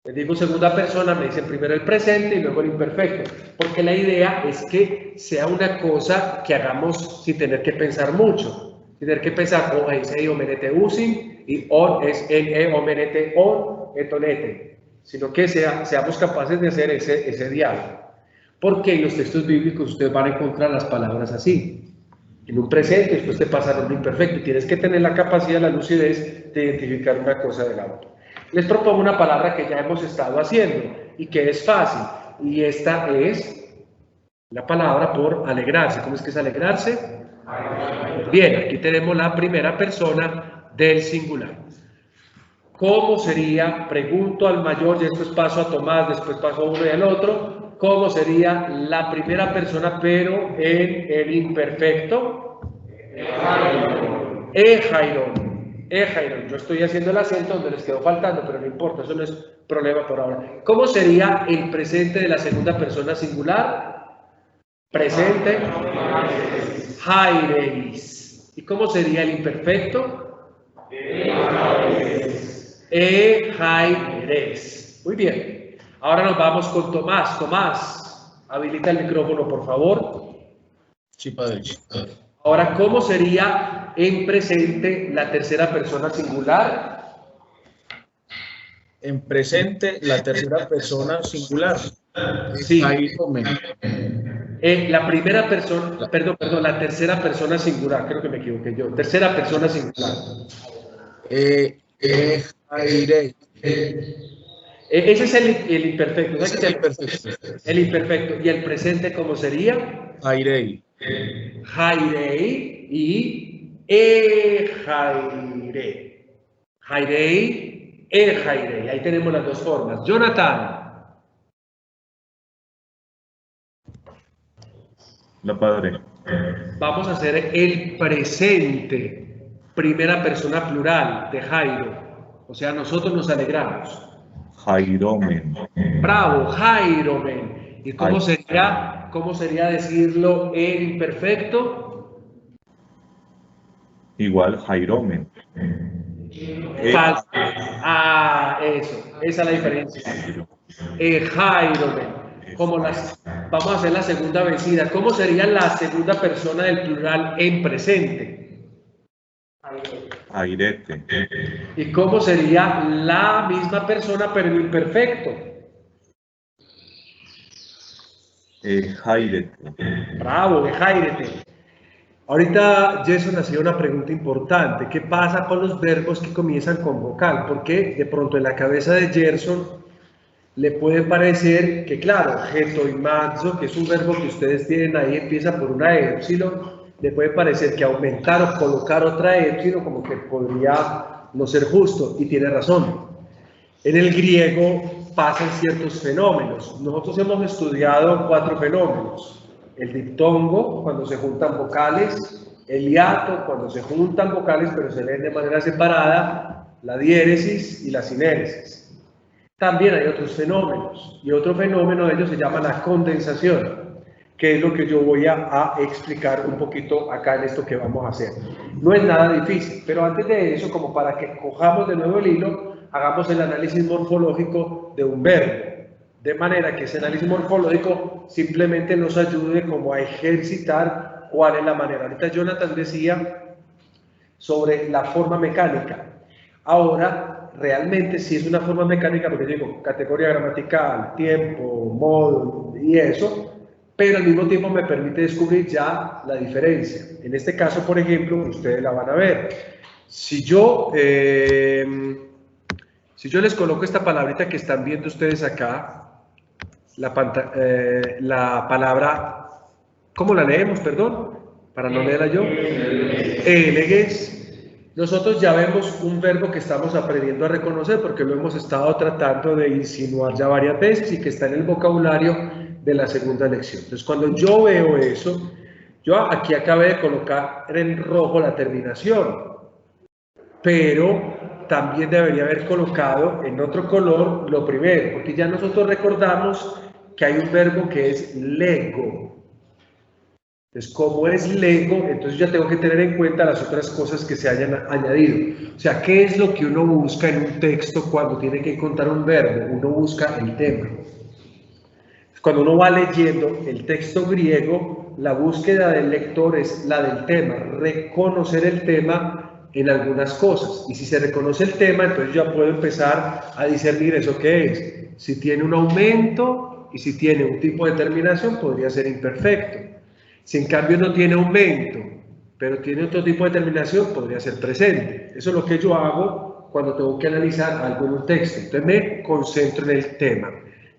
Les digo segunda persona, me dicen primero el presente y luego el imperfecto, porque la idea es que sea una cosa que hagamos sin tener que pensar mucho, sin tener que pensar o es omenete usin y on es el omenete on etonete, sino que seamos capaces de hacer ese diálogo. Porque en los textos bíblicos ustedes van a encontrar las palabras así. En un presente, después te pasan un imperfecto, y tienes que tener la capacidad, la lucidez de identificar una cosa de la otra. Les propongo una palabra que ya hemos estado haciendo y que es fácil, y esta es la palabra por alegrarse. ¿Cómo es que es alegrarse? Bien, aquí tenemos la primera persona del singular. ¿Cómo sería? Pregunto al mayor, y después paso a Tomás, después paso a uno y al otro. ¿Cómo sería la primera persona, pero en el imperfecto? Ejairon. Yo estoy haciendo el acento donde les quedó faltando, pero no importa, eso no es problema por ahora. ¿Cómo sería el presente de la segunda persona singular? Presente. Jaireis. ¿Y cómo sería el imperfecto? Ejaireis. Muy bien. Ahora nos vamos con Tomás. Tomás, habilita el micrófono, por favor. Sí, padre. Ahora, ¿cómo sería en presente la tercera persona singular? En presente, la tercera persona singular. Sí. Jairomen. La primera persona, perdón, la tercera persona singular, creo que me equivoqué yo. Tercera persona singular. Jairei. Ese es el imperfecto. Ese es el perfecto. El imperfecto. ¿Y el presente cómo sería? Jairei. Jairei y Jairei. Jairei, Jairei. Ahí tenemos las dos formas. Jonathan. La padre. Vamos a hacer el presente, primera persona plural de Jairo. O sea, nosotros nos alegramos. Jairomen. Bravo, Jairomen. ¿Y cómo sería decirlo en imperfecto? Igual Jairomen. Falso. Eso, esa es la diferencia. Jairomen. Vamos a hacer la segunda vencida. ¿Cómo sería la segunda persona del plural en presente? Airete. ¿Y cómo sería la misma persona pero en imperfecto? Jairete. Bravo, Jairete. Ahorita Jason hacía una pregunta importante. ¿Qué pasa con los verbos que comienzan con vocal? Porque de pronto en la cabeza de Gerson le puede parecer que, claro, getoimazo, que es un verbo que ustedes tienen ahí, empieza por una épsilon, le puede parecer que aumentar o colocar otra épsilon como que podría no ser justo, y tiene razón. En el griego pasan ciertos fenómenos. Nosotros hemos estudiado 4 fenómenos: el diptongo, cuando se juntan vocales; el hiato, cuando se juntan vocales pero se leen de manera separada; la diéresis y la sinéresis. También hay otros fenómenos, y otro fenómeno de ellos se llama la condensación. que es lo que yo voy a explicar un poquito acá en esto que vamos a hacer. No es nada difícil, pero antes de eso, como para que cojamos de nuevo el hilo, hagamos el análisis morfológico de un verbo, de manera que ese análisis morfológico simplemente nos ayude como a ejercitar cuál es la manera. Ahorita Jonathan decía sobre la forma mecánica. Ahora, realmente sí es una forma mecánica, porque digo, categoría gramatical, tiempo, modo y eso, pero al mismo tiempo me permite descubrir ya la diferencia. En este caso, por ejemplo, ustedes la van a ver. Si yo les coloco esta palabrita que están viendo ustedes acá, la palabra, ¿cómo la leemos, perdón? Para no leerla yo. Elegues. Nosotros ya vemos un verbo que estamos aprendiendo a reconocer porque lo hemos estado tratando de insinuar ya varias veces y que está en el vocabulario de la segunda lección. Entonces, cuando yo veo eso, yo aquí acabé de colocar en rojo la terminación, pero también debería haber colocado en otro color lo primero, porque ya nosotros recordamos que hay un verbo que es lego. Entonces, como es lego, entonces ya tengo que tener en cuenta las otras cosas que se hayan añadido. O sea, ¿qué es lo que uno busca en un texto cuando tiene que encontrar un verbo? Uno busca el tema. Cuando uno va leyendo el texto griego, la búsqueda del lector es la del tema, reconocer el tema en algunas cosas. Y si se reconoce el tema, entonces ya puedo empezar a discernir eso que es. Si tiene un aumento y si tiene un tipo de terminación, podría ser imperfecto. Si en cambio no tiene aumento, pero tiene otro tipo de terminación, podría ser presente. Eso es lo que yo hago cuando tengo que analizar algo en un texto. Entonces me concentro en el tema,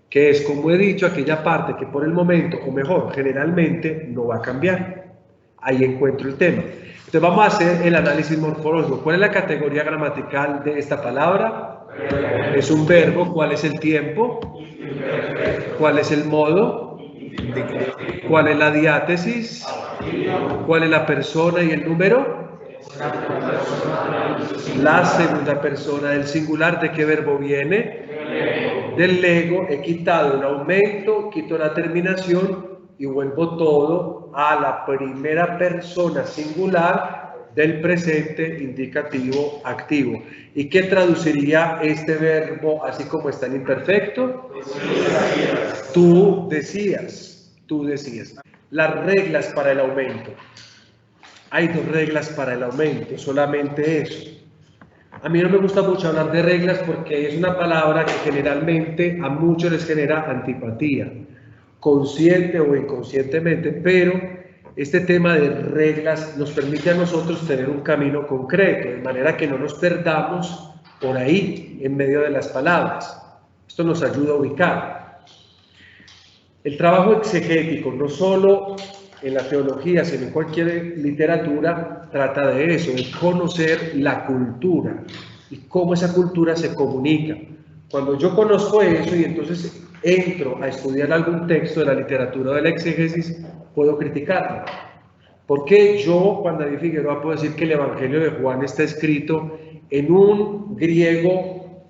que es, como he dicho, aquella parte que por el momento, o mejor, generalmente no va a cambiar. Ahí encuentro el tema. Entonces vamos a hacer el análisis morfológico. ¿Cuál es la categoría gramatical de esta palabra? Es un verbo. ¿Cuál es el tiempo? ¿Cuál es el modo? ¿Cuál es la diátesis? ¿Cuál es la persona y el número? La segunda persona del singular. ¿De qué verbo viene? Del lego. He quitado el aumento, quito la terminación y vuelvo todo a la primera persona singular del presente indicativo activo. ¿Y qué traduciría este verbo así como está en imperfecto? Tú decías, tú decías. Las reglas para el aumento. Hay dos reglas para el aumento, solamente eso. A mí no me gusta mucho hablar de reglas porque es una palabra que generalmente a muchos les genera antipatía, consciente o inconscientemente, pero este tema de reglas nos permite a nosotros tener un camino concreto, de manera que no nos perdamos por ahí en medio de las palabras. Esto nos ayuda a ubicar. El trabajo exegético, no solo en la teología, sino en cualquier literatura, trata de eso, de conocer la cultura y cómo esa cultura se comunica. Cuando yo conozco eso y entonces entro a estudiar algún texto de la literatura de la exégesis, puedo criticarlo. ¿Por qué yo, Juan David Figueroa, puedo decir que el Evangelio de Juan está escrito en un griego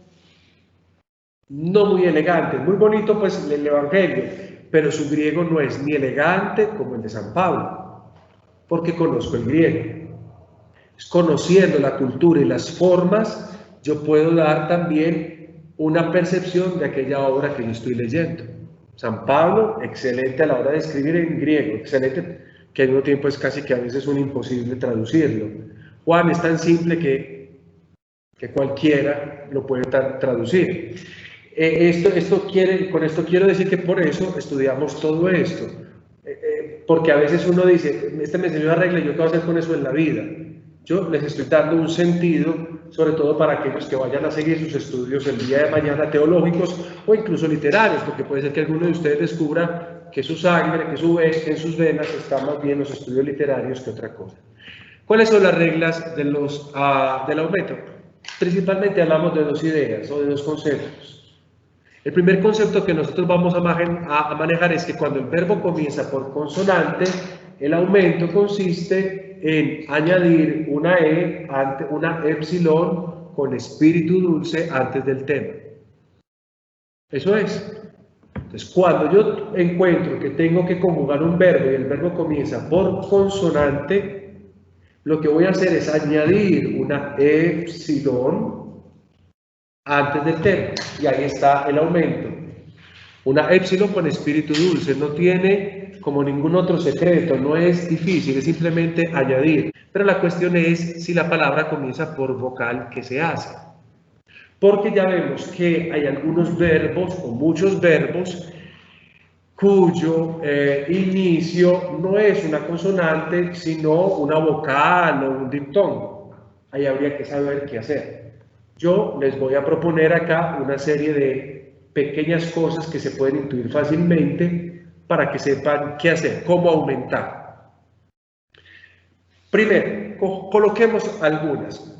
no muy elegante? Muy bonito pues el Evangelio, pero su griego no es ni elegante como el de San Pablo, porque conozco el griego. Conociendo la cultura y las formas, yo puedo dar también una percepción de aquella obra que yo estoy leyendo. San Pablo, excelente a la hora de escribir en griego, excelente, que al mismo tiempo es casi que a veces un imposible traducirlo. Juan es tan simple que cualquiera lo puede traducir. Con esto quiero decir que por eso estudiamos todo esto, porque a veces uno dice, este me enseñó la regla y yo qué voy a hacer con eso en la vida. Yo les estoy dando un sentido, sobre todo para aquellos que vayan a seguir sus estudios el día de mañana, teológicos o incluso literarios, porque puede ser que alguno de ustedes descubra que su sangre, que en sus venas están más bien los estudios literarios que otra cosa. ¿Cuáles son las reglas del aumento? Principalmente hablamos de dos ideas o de dos conceptos. El primer concepto que nosotros vamos a manejar es que cuando el verbo comienza por consonante, el aumento consiste en añadir una E, una epsilon con espíritu dulce antes del tema. Eso es. Entonces, cuando yo encuentro que tengo que conjugar un verbo y el verbo comienza por consonante, lo que voy a hacer es añadir una epsilon antes del tema, y ahí está el aumento. Una epsilon con espíritu dulce, no tiene como ningún otro secreto, no es difícil, es simplemente añadir. Pero la cuestión es si la palabra comienza por vocal, ¿qué se hace? Porque ya vemos que hay algunos verbos o muchos verbos cuyo inicio no es una consonante, sino una vocal o un diptongo. Ahí habría que saber qué hacer. Yo les voy a proponer acá una serie de pequeñas cosas que se pueden intuir fácilmente para que sepan qué hacer, cómo aumentar. Primero, coloquemos algunas.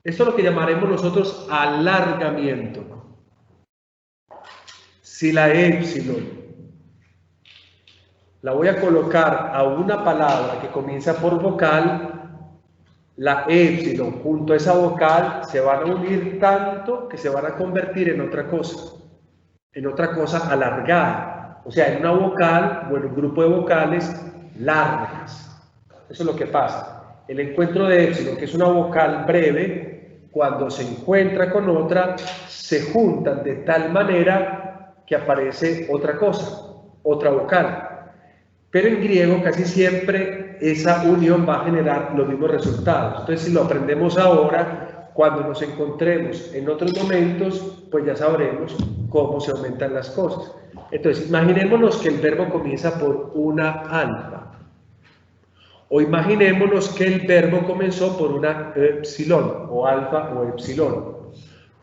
Esto es lo que llamaremos nosotros alargamiento. Si la épsilon la voy a colocar a una palabra que comienza por vocal, la épsilon junto a esa vocal se van a unir tanto que se van a convertir en otra cosa alargada, o sea, en una vocal o en un grupo de vocales largas. Eso es lo que pasa. El encuentro de épsilon, que es una vocal breve, cuando se encuentra con otra, se juntan de tal manera que aparece otra cosa, otra vocal. Pero en griego casi siempre esa unión va a generar los mismos resultados. Entonces, si lo aprendemos ahora, cuando nos encontremos en otros momentos, pues ya sabremos cómo se aumentan las cosas. Entonces, imaginémonos que el verbo comienza por una alfa. O imaginémonos que el verbo comenzó por una epsilon, o alfa o epsilon.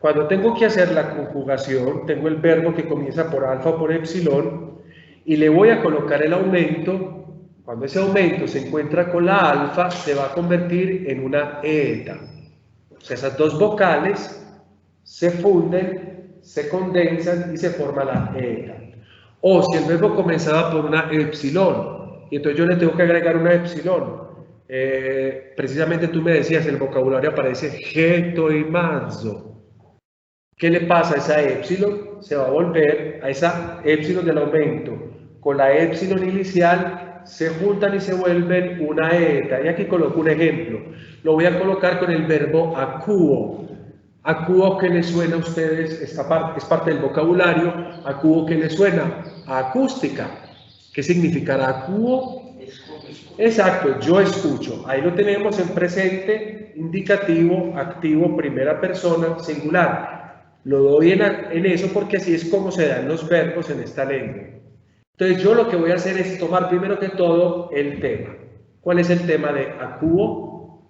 Cuando tengo que hacer la conjugación, tengo el verbo que comienza por alfa o por epsilon, y le voy a colocar el aumento. Cuando ese aumento se encuentra con la alfa, se va a convertir en una eta. O sea, esas dos vocales se funden, se condensan y se forma la eta. O si el verbo comenzaba por una epsilon, y entonces yo le tengo que agregar una epsilon. Precisamente tú me decías, el vocabulario aparece getoimazo. ¿Qué le pasa a esa epsilon? Se va a volver a esa epsilon del aumento con la epsilon inicial, se juntan y se vuelven una eta. Y aquí coloco un ejemplo. Lo voy a colocar con el verbo acuo. Acuo, ¿qué les suena a ustedes? Es parte del vocabulario. Acuo, ¿qué les suena? A acústica. ¿Qué significará acuo? Exacto, yo escucho. Ahí lo tenemos en presente, indicativo, activo, primera persona, singular. Lo doy en eso porque así es como se dan los verbos en esta lengua. Entonces yo lo que voy a hacer es tomar primero que todo el tema. ¿Cuál es el tema de acuo?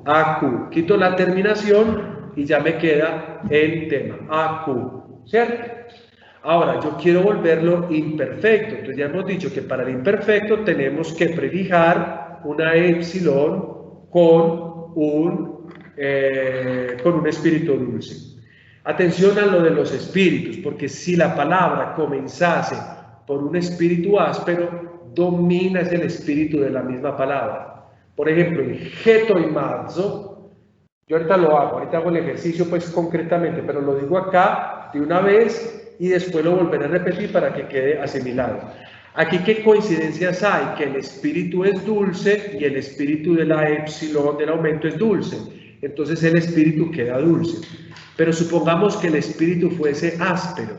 Acu. Quito la terminación y ya me queda el tema. Acu. ¿Cierto? Ahora, yo quiero volverlo imperfecto. Entonces ya hemos dicho que para el imperfecto tenemos que prefijar una epsilon con un espíritu dulce. Atención a lo de los espíritus, porque si la palabra comenzase por un espíritu áspero, dominas el espíritu de la misma palabra. Por ejemplo, el getoimazo, yo ahorita lo hago, ahorita hago el ejercicio pues concretamente, pero lo digo acá de una vez y después lo volveré a repetir para que quede asimilado. Aquí, ¿qué coincidencias hay? Que el espíritu es dulce y el espíritu de la epsilon del aumento es dulce. Entonces el espíritu queda dulce. Pero supongamos que el espíritu fuese áspero.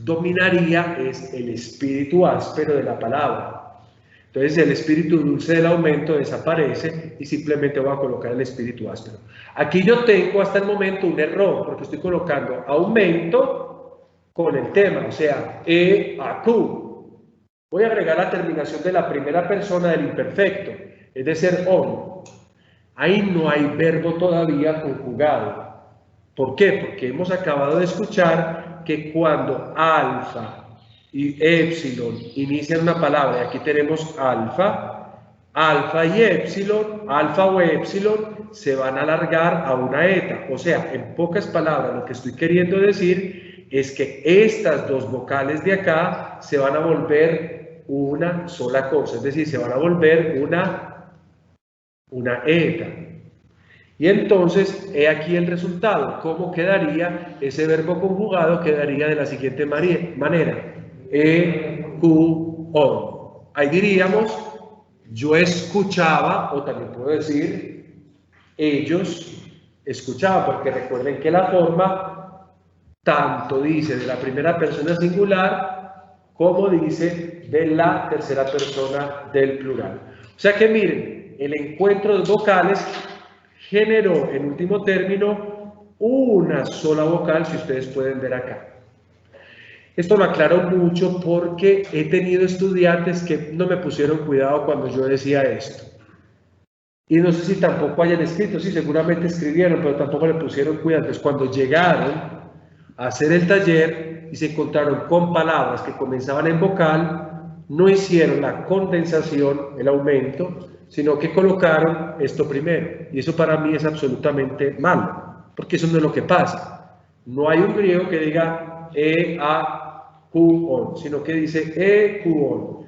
Dominaría es el espíritu áspero de la palabra. Entonces el espíritu dulce del aumento desaparece y simplemente voy a colocar el espíritu áspero. Aquí yo tengo hasta el momento un error porque estoy colocando aumento con el tema, o sea, acu. Voy a agregar la terminación de la primera persona del imperfecto, es de ser on. Ahí no hay verbo todavía conjugado. ¿Por qué? Porque hemos acabado de escuchar que cuando alfa y epsilon inician una palabra, y aquí tenemos alfa y epsilon, alfa o epsilon se van a alargar a una eta. O sea, en pocas palabras, lo que estoy queriendo decir es que estas dos vocales de acá se van a volver una sola cosa, es decir, se van a volver una eta. Y entonces, he aquí el resultado. ¿Cómo quedaría ese verbo conjugado? Quedaría de la siguiente manera. EQON. Ahí diríamos, yo escuchaba, o también puedo decir, ellos escuchaban, porque recuerden que la forma tanto dice de la primera persona singular, como dice de la tercera persona del plural. O sea que miren, el encuentro de vocales generó en último término una sola vocal, si ustedes pueden ver acá. Esto lo aclaro mucho porque he tenido estudiantes que no me pusieron cuidado cuando yo decía esto. Y no sé si tampoco hayan escrito, sí, seguramente escribieron, pero tampoco le pusieron cuidado. Entonces, cuando llegaron a hacer el taller y se encontraron con palabras que comenzaban en vocal, no hicieron la condensación, el aumento, sino que colocaron esto primero. Y eso para mí es absolutamente malo, porque eso no es lo que pasa. No hay un griego que diga E-A-Q-ON, sino que dice E-Q-ON.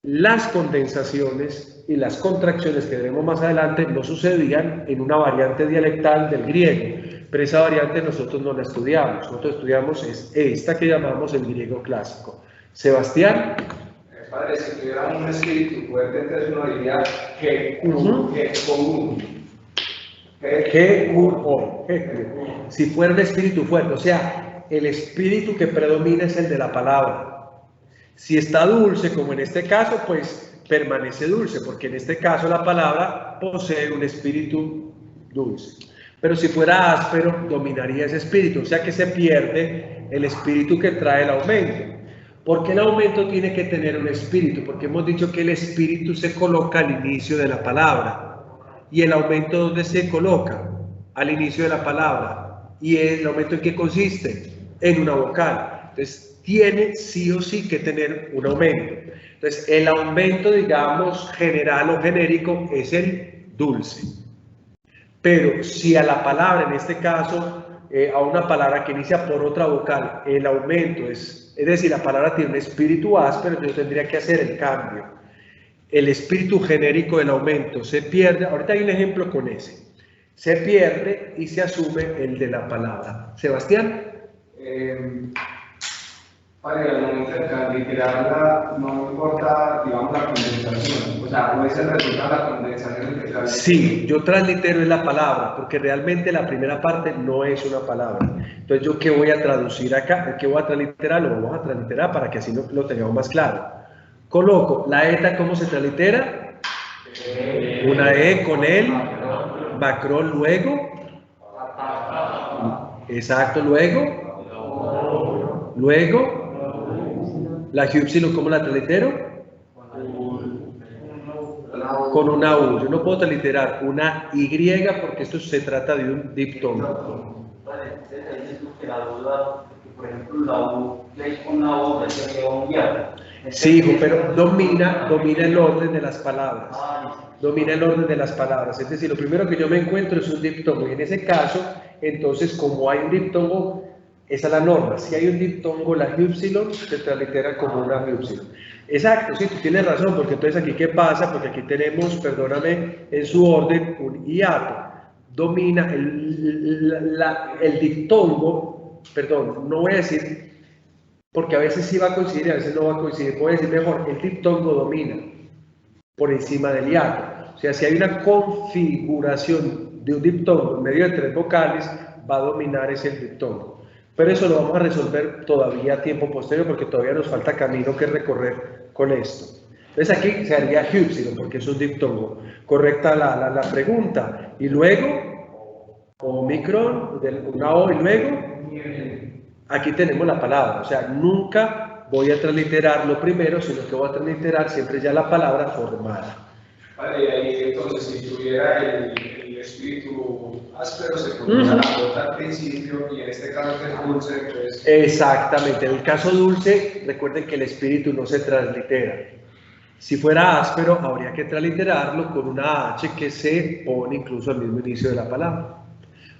Las condensaciones y las contracciones que veremos más adelante no sucedían en una variante dialectal del griego, pero esa variante nosotros no la estudiamos. Nosotros estudiamos es esta que llamamos el griego clásico. Sebastián. Padre, si tuviera un espíritu fuerte, entonces uno diría que común. Si fuera un espíritu fuerte, o sea, el espíritu que predomina es el de la palabra. Si está dulce, como en este caso, pues permanece dulce, porque en este caso la palabra posee un espíritu dulce. Pero si fuera áspero, dominaría ese espíritu, o sea que se pierde el espíritu que trae el aumento. ¿Por qué el aumento tiene que tener un espíritu? Porque hemos dicho que el espíritu se coloca al inicio de la palabra. ¿Y el aumento dónde se coloca? Al inicio de la palabra. ¿Y el aumento en qué consiste? En una vocal. Entonces, tiene sí o sí que tener un aumento. Entonces, el aumento, digamos, general o genérico es el dulce. Pero si a la palabra, en este caso, a una palabra que inicia por otra vocal, el aumento es decir, la palabra tiene un espíritu áspero, yo tendría que hacer el cambio. El espíritu genérico del aumento se pierde, ahorita hay un ejemplo con ese, se pierde y se asume el de la palabra. Sebastián. Para el momento de transliterarla no importa, digamos, la condensación, o sea, no es el resultado de la condensación entre translitero. Sí, yo translitero es la palabra, porque realmente la primera parte no es una palabra. Entonces, ¿yo qué voy a traducir acá? ¿Qué voy a transliterar? Lo vamos a transliterar para que así lo tengamos más claro. Coloco la eta, ¿cómo se translitera? Una E con el macrón luego. Exacto, luego. La Hüpsilon, ¿cómo la translitero? Con una U. Yo no puedo transliterar una Y porque esto se trata de un diptongo. Por ejemplo, la U, con la U sería un guía. Sí, hijo, pero domina el orden de las palabras. Domina el orden de las palabras. Es decir, lo primero que yo me encuentro es un diptongo. Y en ese caso, entonces, como hay un diptongo, esa es la norma. Si hay un diptongo, la Hüpsilon se translitera como una Hüpsilon. Exacto, sí, tú tienes razón, porque entonces aquí, ¿qué pasa? Porque aquí tenemos, perdóname, en su orden, un hiato. Domina el diptongo, perdón, no voy a decir, porque a veces sí va a coincidir y a veces no va a coincidir, voy a decir mejor, el diptongo domina por encima del hiato. O sea, si hay una configuración de un diptongo en medio de 3 vocales, va a dominar ese diptongo. Pero eso lo vamos a resolver todavía a tiempo posterior, porque todavía nos falta camino que recorrer con esto. Entonces aquí se haría Hüpsilon, porque es un diptongo. Correcta la pregunta. Y luego, Omicron, una O, y luego, aquí tenemos la palabra. O sea, nunca voy a transliterarlo primero, sino que voy a transliterar siempre ya la palabra formada. Vale, y ahí entonces, si tuviera el espíritu áspero, se pondría la gota al principio, y en este caso es dulce, pues... Exactamente, en el caso dulce, recuerden que el espíritu no se translitera. Si fuera áspero, habría que transliterarlo con una H que se pone incluso al mismo inicio de la palabra.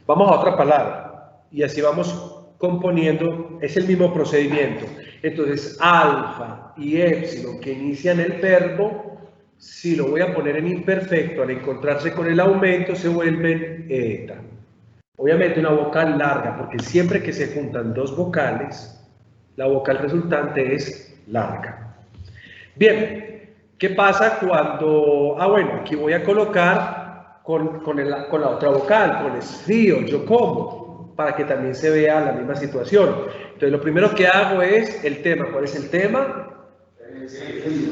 Vamos a otra palabra, y así vamos componiendo, es el mismo procedimiento. Entonces, alfa y épsilon que inician el verbo si lo voy a poner en imperfecto, al encontrarse con el aumento, se vuelven eta. Obviamente una vocal larga, porque siempre que se juntan dos vocales, la vocal resultante es larga. Bien, ¿qué pasa cuando... bueno, aquí voy a colocar con la otra vocal, con esfío, yo como, para que también se vea la misma situación. Entonces lo primero que hago es el tema. ¿Cuál es el tema?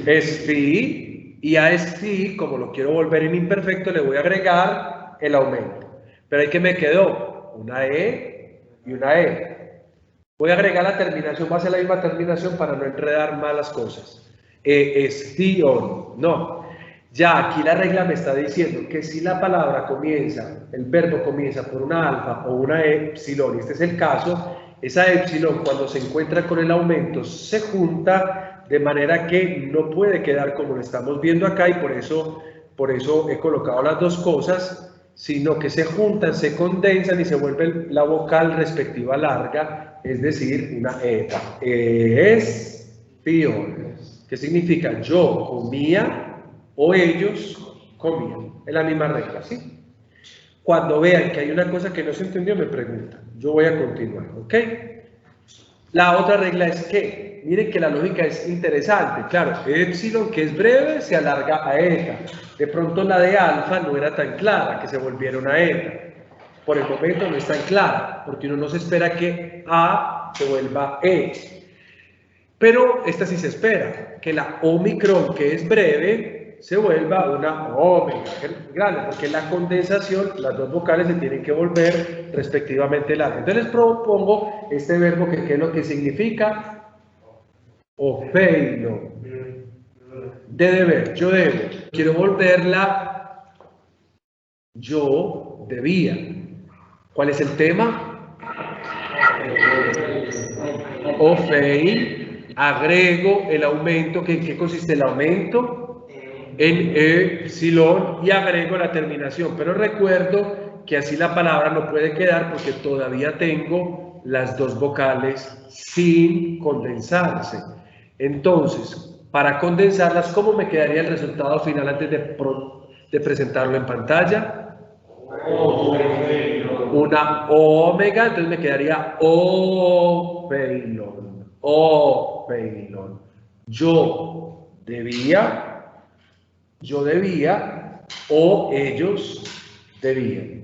Esfí. Y a esfí, como lo quiero volver en imperfecto, le voy a agregar el aumento. Pero ahí que me quedó una E y una E. Voy a agregar la terminación, va a ser la misma terminación para no enredar más las cosas. Estíon, no. Ya aquí la regla me está diciendo que si la palabra comienza, el verbo comienza por una alfa o una epsilon, y este es el caso, esa epsilon cuando se encuentra con el aumento se junta de manera que no puede quedar como lo estamos viendo acá, y por eso he colocado las dos cosas, sino que se juntan, se condensan y se vuelve la vocal respectiva larga, es decir, una eta. Estíon. ¿Qué significa? Yo comía o ellos comían. Es la misma regla, ¿sí? Cuando vean que hay una cosa que no se entendió, me preguntan. Yo voy a continuar, ¿ok? La otra regla es que, miren que la lógica es interesante. Claro, epsilon, que es breve, se alarga a eta. De pronto la de alfa no era tan clara, que se volviera una eta. Por el momento no es tan clara, porque uno no se espera que A se vuelva E. Pero esta sí se espera, que la omicron, que es breve, se vuelva una omega grande, porque la condensación, las dos vocales se tienen que volver respectivamente largas. Entonces les propongo este verbo que ¿qué es lo que significa? Ofeino. De deber, yo debo. Quiero volverla yo debía. ¿Cuál es el tema? Ofei. Agrego el aumento, ¿en qué consiste el aumento? En epsilon, y agrego la terminación, pero recuerdo que así la palabra no puede quedar porque todavía tengo las dos vocales sin condensarse. Entonces, para condensarlas, ¿cómo me quedaría el resultado final antes de presentarlo en pantalla? Una omega, entonces me quedaría opeilon. Opeilon. Yo debía, o ellos debían.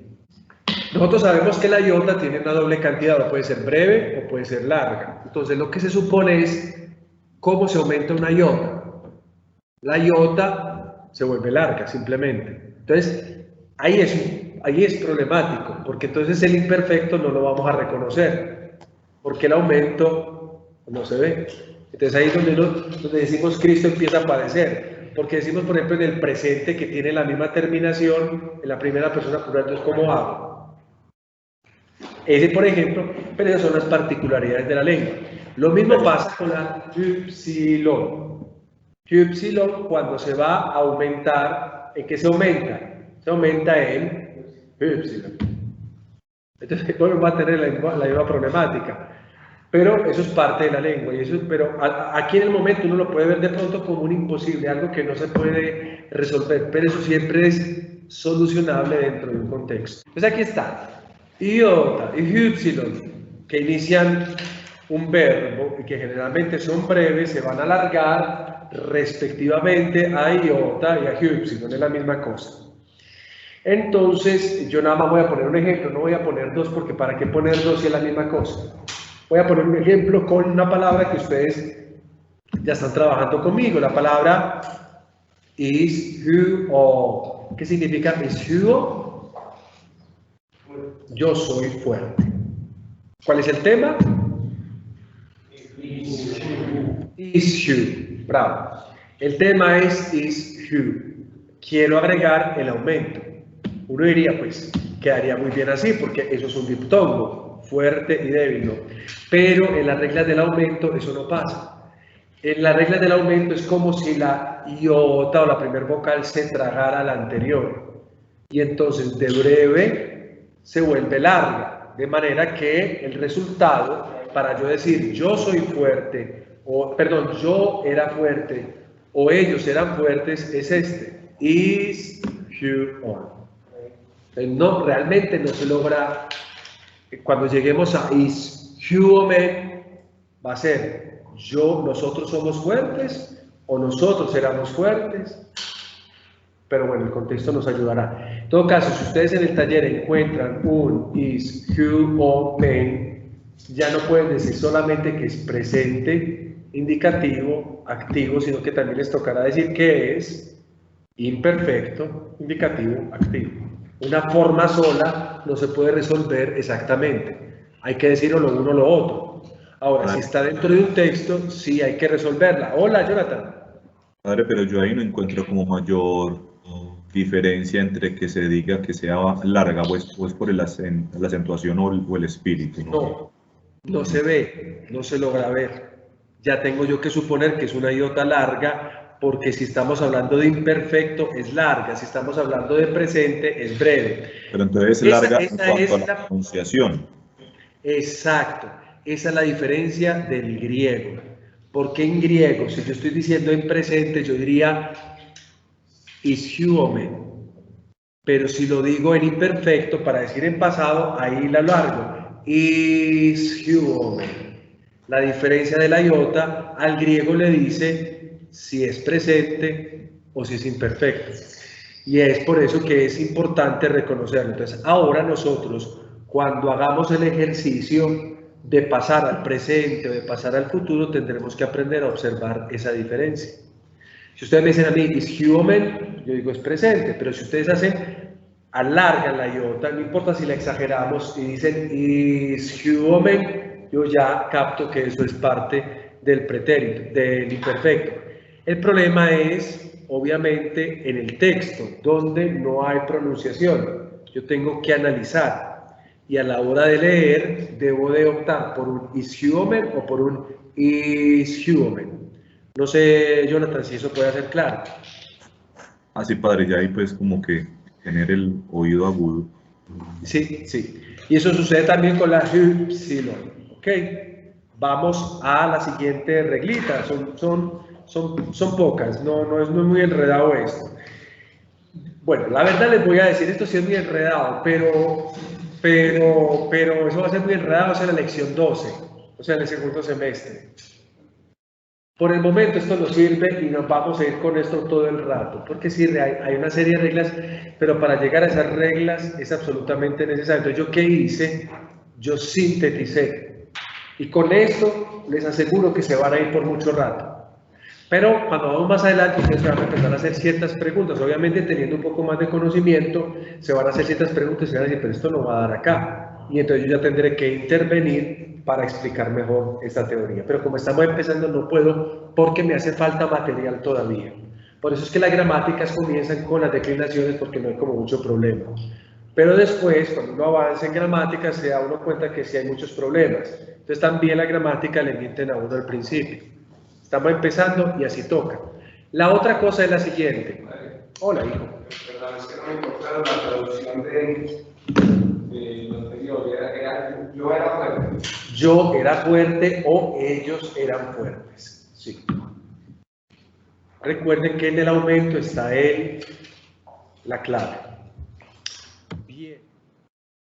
Nosotros sabemos que la iota tiene una doble cantidad, o puede ser breve o puede ser larga. Entonces lo que se supone es cómo se aumenta una iota. La iota se vuelve larga simplemente. Entonces ahí es problemático, porque entonces el imperfecto no lo vamos a reconocer, porque el aumento no se ve. Entonces ahí es donde decimos Cristo empieza a aparecer, porque decimos, por ejemplo, en el presente que tiene la misma terminación en la primera persona plural. Entonces, ¿cómo hago? Ese, por ejemplo, pero esas son las particularidades de la lengua. Lo mismo pasa con la ypsilon. Ypsilon, cuando se va a aumentar, ¿en qué se aumenta? Se aumenta en ypsilon. Entonces, bueno, va a tener la misma problemática. Pero eso es parte de la lengua, pero aquí en el momento uno lo puede ver de pronto como un imposible, algo que no se puede resolver, pero eso siempre es solucionable dentro de un contexto. Entonces aquí está, iota y ypsilon, que inician un verbo y que generalmente son breves, se van a alargar respectivamente a iota y a ypsilon, es la misma cosa. Entonces, yo nada más voy a poner un ejemplo, no voy a poner dos, porque ¿para qué poner dos si es la misma cosa? Voy a poner un ejemplo con una palabra que ustedes ya están trabajando conmigo, la palabra ishuo. ¿Qué significa ishuo? Yo soy fuerte. ¿Cuál es el tema? Ishu. Bravo. El tema es ishu. Quiero agregar el aumento. Uno diría, pues, quedaría muy bien así, porque eso es un diptongo. Fuerte y débil, ¿no? Pero en las reglas del aumento eso no pasa. En las reglas del aumento es como si la iota o la primer vocal se tragara a la anterior, y entonces de breve se vuelve larga, de manera que el resultado, para yo decir yo soy fuerte, o perdón, yo era fuerte o ellos eran fuertes es este, is human. No, realmente no se logra. Cuando lleguemos a is human, va a ser nosotros somos fuertes o nosotros éramos fuertes. Pero bueno, el contexto nos ayudará. En todo caso, si ustedes en el taller encuentran un is human, ya no pueden decir solamente que es presente, indicativo, activo, sino que también les tocará decir que es imperfecto, indicativo, activo. Una forma sola no se puede resolver exactamente. Hay que decir o lo uno o lo otro. Ahora, si está dentro de un texto, sí hay que resolverla. Hola, Jonathan. Padre, pero yo ahí no encuentro como mayor diferencia entre que se diga que sea larga o es por la acentuación o el espíritu, ¿no? No se ve, no se logra ver. Ya tengo yo que suponer que es una iota larga, porque si estamos hablando de imperfecto es larga, si estamos hablando de presente es breve. Pero entonces es larga en cuanto a la pronunciación. Exacto, esa es la diferencia del griego. Porque en griego, si yo estoy diciendo en presente, yo diría is human. Pero si lo digo en imperfecto, para decir en pasado, ahí la largo. Is human. La diferencia de la iota, al griego le dice si es presente o si es imperfecto. Y es por eso que es importante reconocerlo. Entonces, ahora nosotros, cuando hagamos el ejercicio de pasar al presente o de pasar al futuro, tendremos que aprender a observar esa diferencia. Si ustedes me dicen a mí, is human, yo digo es presente, pero si ustedes alargan la iota, no importa si la exageramos y dicen is human, yo ya capto que eso es parte del pretérito, del imperfecto. El problema es, obviamente, en el texto, donde no hay pronunciación. Yo tengo que analizar. Y a la hora de leer, debo de optar por un is human o por un is human. No sé, Jonathan, si eso puede ser claro. Así, padre, ya ahí pues como que tener el oído agudo. Sí, sí. Y eso sucede también con la epsilon. ¿Ok? Vamos a la siguiente reglita. Son pocas, no es muy enredado esto. Bueno, la verdad les voy a decir, esto sí es muy enredado, pero eso va a ser muy enredado, o sea, en la lección 12, o sea, en el segundo semestre. Por el momento esto nos sirve y nos vamos a ir con esto todo el rato, porque sí, hay una serie de reglas, pero para llegar a esas reglas es absolutamente necesario. Entonces, ¿yo qué hice? Yo sinteticé. Y con esto les aseguro que se van a ir por mucho rato. Pero cuando vamos más adelante, ustedes van a empezar a hacer ciertas preguntas. Obviamente, teniendo un poco más de conocimiento, se van a hacer ciertas preguntas y se van a decir, pero esto no va a dar acá. Y entonces yo ya tendré que intervenir para explicar mejor esta teoría. Pero como estamos empezando, no puedo porque me hace falta material todavía. Por eso es que las gramáticas comienzan con las declinaciones porque no hay como mucho problema. Pero después, cuando uno avanza en gramática, se da uno cuenta que sí hay muchos problemas. Entonces también la gramática le mienten a uno al principio. Estamos empezando y así toca. La otra cosa es la siguiente. Hola, hijo. Perdón, es que no me encontraron la traducción de lo anterior. Yo era fuerte. Yo era fuerte o ellos eran fuertes. Sí. Recuerden que en el aumento está la clave. Bien.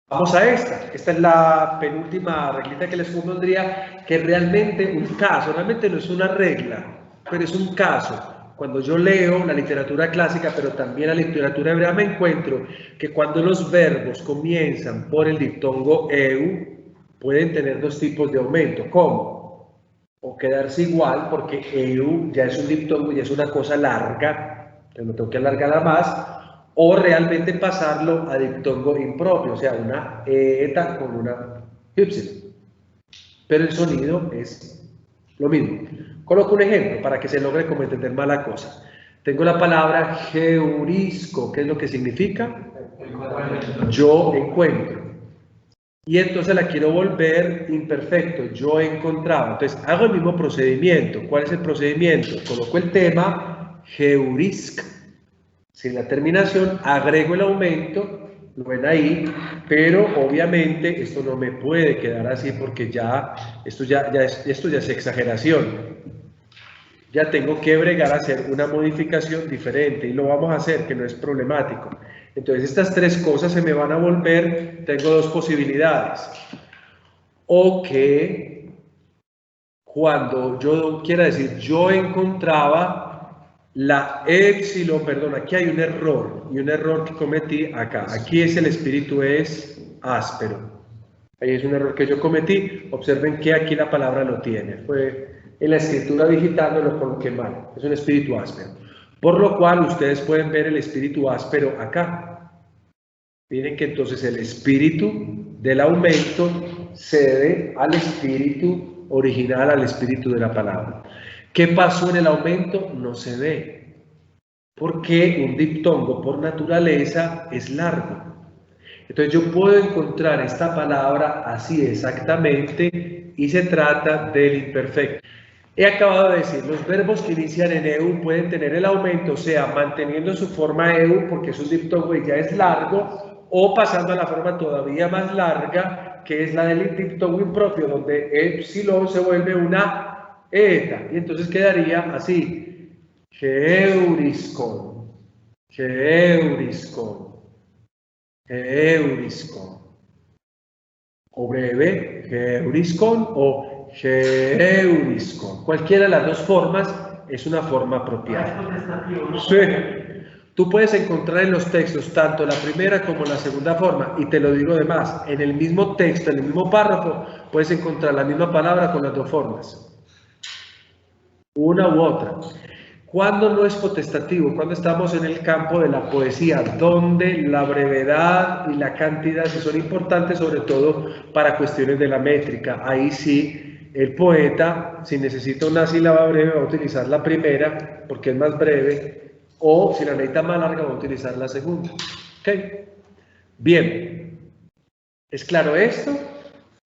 Vamos a esta. Esta es la penúltima reglita que les propondría, que realmente un caso, realmente no es una regla, pero es un caso. Cuando yo leo la literatura clásica, pero también la literatura hebrea, me encuentro que cuando los verbos comienzan por el diptongo eu, pueden tener dos tipos de aumento. ¿Cómo? O quedarse igual, porque eu ya es un diptongo, ya es una cosa larga, entonces no tengo que alargarla más, o realmente pasarlo a diptongo impropio, o sea, una eta con una y. Pero el sonido es lo mismo. Coloco un ejemplo para que se logre como entender más la cosa. Tengo la palabra geurisco, ¿qué es lo que significa? Yo encuentro. Y entonces la quiero volver imperfecto, yo he encontrado. Entonces hago el mismo procedimiento. ¿Cuál es el procedimiento? Coloco el tema geurisk. Sin la terminación, agrego el aumento, lo ven ahí, pero obviamente esto no me puede quedar así porque esto ya es exageración. ya tengo que bregar a hacer una modificación diferente y lo vamos a hacer, que no es problemático. Entonces estas tres cosas se me van a volver, tengo dos posibilidades. O que cuando yo quiera decir, yo encontraba la épsilon, perdón, aquí hay un error, y un error que cometí acá. Aquí es el espíritu es áspero. Ahí es un error que yo cometí. Observen que aquí la palabra lo tiene. Fue en la escritura digital, no lo coloqué mal. Es un espíritu áspero. Por lo cual ustedes pueden ver el espíritu áspero acá. Miren que entonces el espíritu del aumento cede al espíritu original, al espíritu de la palabra. ¿Qué pasó en el aumento? No se ve. Porque un diptongo por naturaleza es largo. Entonces yo puedo encontrar esta palabra así exactamente y se trata del imperfecto. He acabado de decir, los verbos que inician en EU pueden tener el aumento, sea manteniendo su forma EU porque es un diptongo y ya es largo, o pasando a la forma todavía más larga, que es la del diptongo impropio, donde epsilon se vuelve una eta. Y entonces quedaría así, geuriskon, geuriskon, geuriskon. O breve, geuriskon o geuriskon. Cualquiera de las dos formas es una forma apropiada. Sí. Tú puedes encontrar en los textos tanto la primera como la segunda forma, y te lo digo de más, en el mismo texto, en el mismo párrafo, puedes encontrar la misma palabra con las dos formas. Una u otra. ¿Cuándo no es potestativo? Cuando estamos en el campo de la poesía, donde la brevedad y la cantidad sí son importantes, sobre todo para cuestiones de la métrica. Ahí sí, el poeta, si necesita una sílaba breve, va a utilizar la primera, porque es más breve, o si la necesita más larga, va a utilizar la segunda. ¿Ok? Bien. ¿Es claro esto?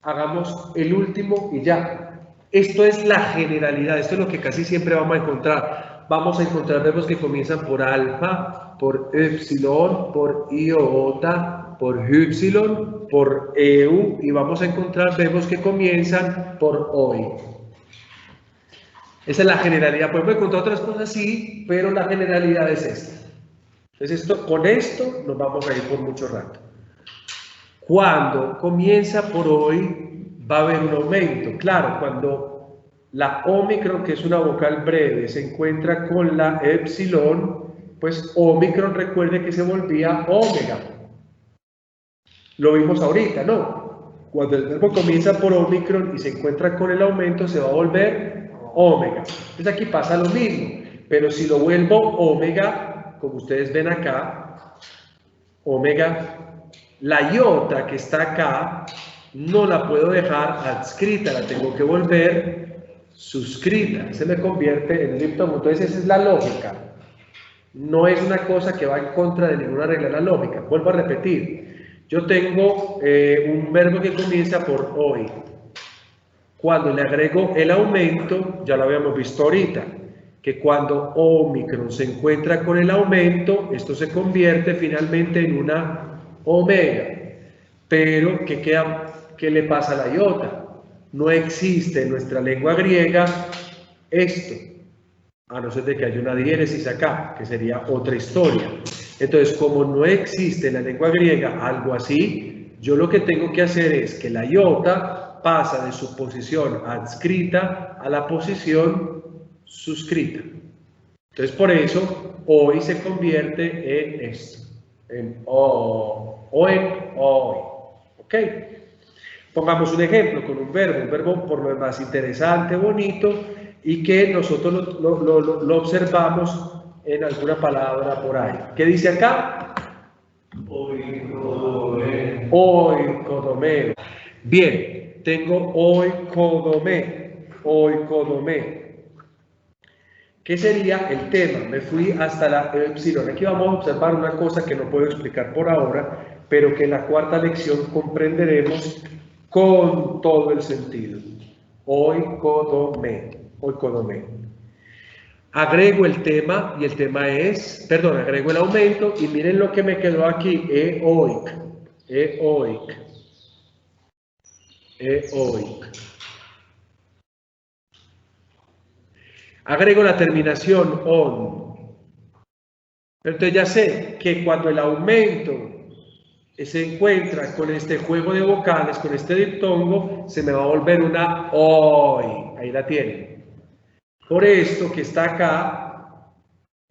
Hagamos el último y ya. Esto es la generalidad, esto es lo que casi siempre vamos a encontrar. Vamos a encontrar verbos que comienzan por alfa, por epsilon, por iota, por ypsilon, por eu, y vamos a encontrar verbos que comienzan por hoy. Esa es la generalidad. Podemos encontrar otras cosas, sí, pero la generalidad es esta. Entonces, con esto nos vamos a ir por mucho rato. Cuando comienza por hoy, va a haber un aumento. Claro, cuando la Omicron, que es una vocal breve, se encuentra con la epsilon, pues Omicron, recuerde que se volvía omega. Lo vimos ahorita, ¿no? Cuando el verbo comienza por Omicron y se encuentra con el aumento, se va a volver omega. Entonces aquí pasa lo mismo, pero si lo vuelvo omega, como ustedes ven acá, omega, la iota que está acá, no la puedo dejar adscrita, la tengo que volver suscrita, se me convierte en diptongo. Entonces esa es la lógica, no es una cosa que va en contra de ninguna regla de la lógica. Vuelvo a repetir, yo tengo un verbo que comienza por hoy, cuando le agrego el aumento, ya lo habíamos visto ahorita, que cuando Omicron se encuentra con el aumento, esto se convierte finalmente en una omega. Pero ¿qué le pasa a la iota? No existe en nuestra lengua griega esto, a no ser de que haya una diéresis acá, que sería otra historia. Entonces, como no existe en la lengua griega algo así, yo lo que tengo que hacer es que la iota pasa de su posición adscrita a la posición suscrita. Entonces, por eso, hoy se convierte en esto, en o en hoy. ¿Ok? Pongamos un ejemplo con un verbo por lo demás interesante, bonito, y que nosotros lo observamos en alguna palabra por ahí. ¿Qué dice acá? Oikodomé. Oikodomé. Bien, tengo oikodomé. Oikodomé. ¿Qué sería el tema? Me fui hasta la epsilon. Aquí vamos a observar una cosa que no puedo explicar por ahora, pero que en la cuarta lección comprenderemos con todo el sentido. Oikodomé. Oikodomé. Agrego el tema, y el tema es, perdón, agrego el aumento, y miren lo que me quedó aquí, eoic, eoic, eoic. Agrego la terminación on. Entonces ya sé que cuando el aumento se encuentra con este juego de vocales, con este diptongo, se me va a volver una OI. Ahí la tienen. Por esto que está acá,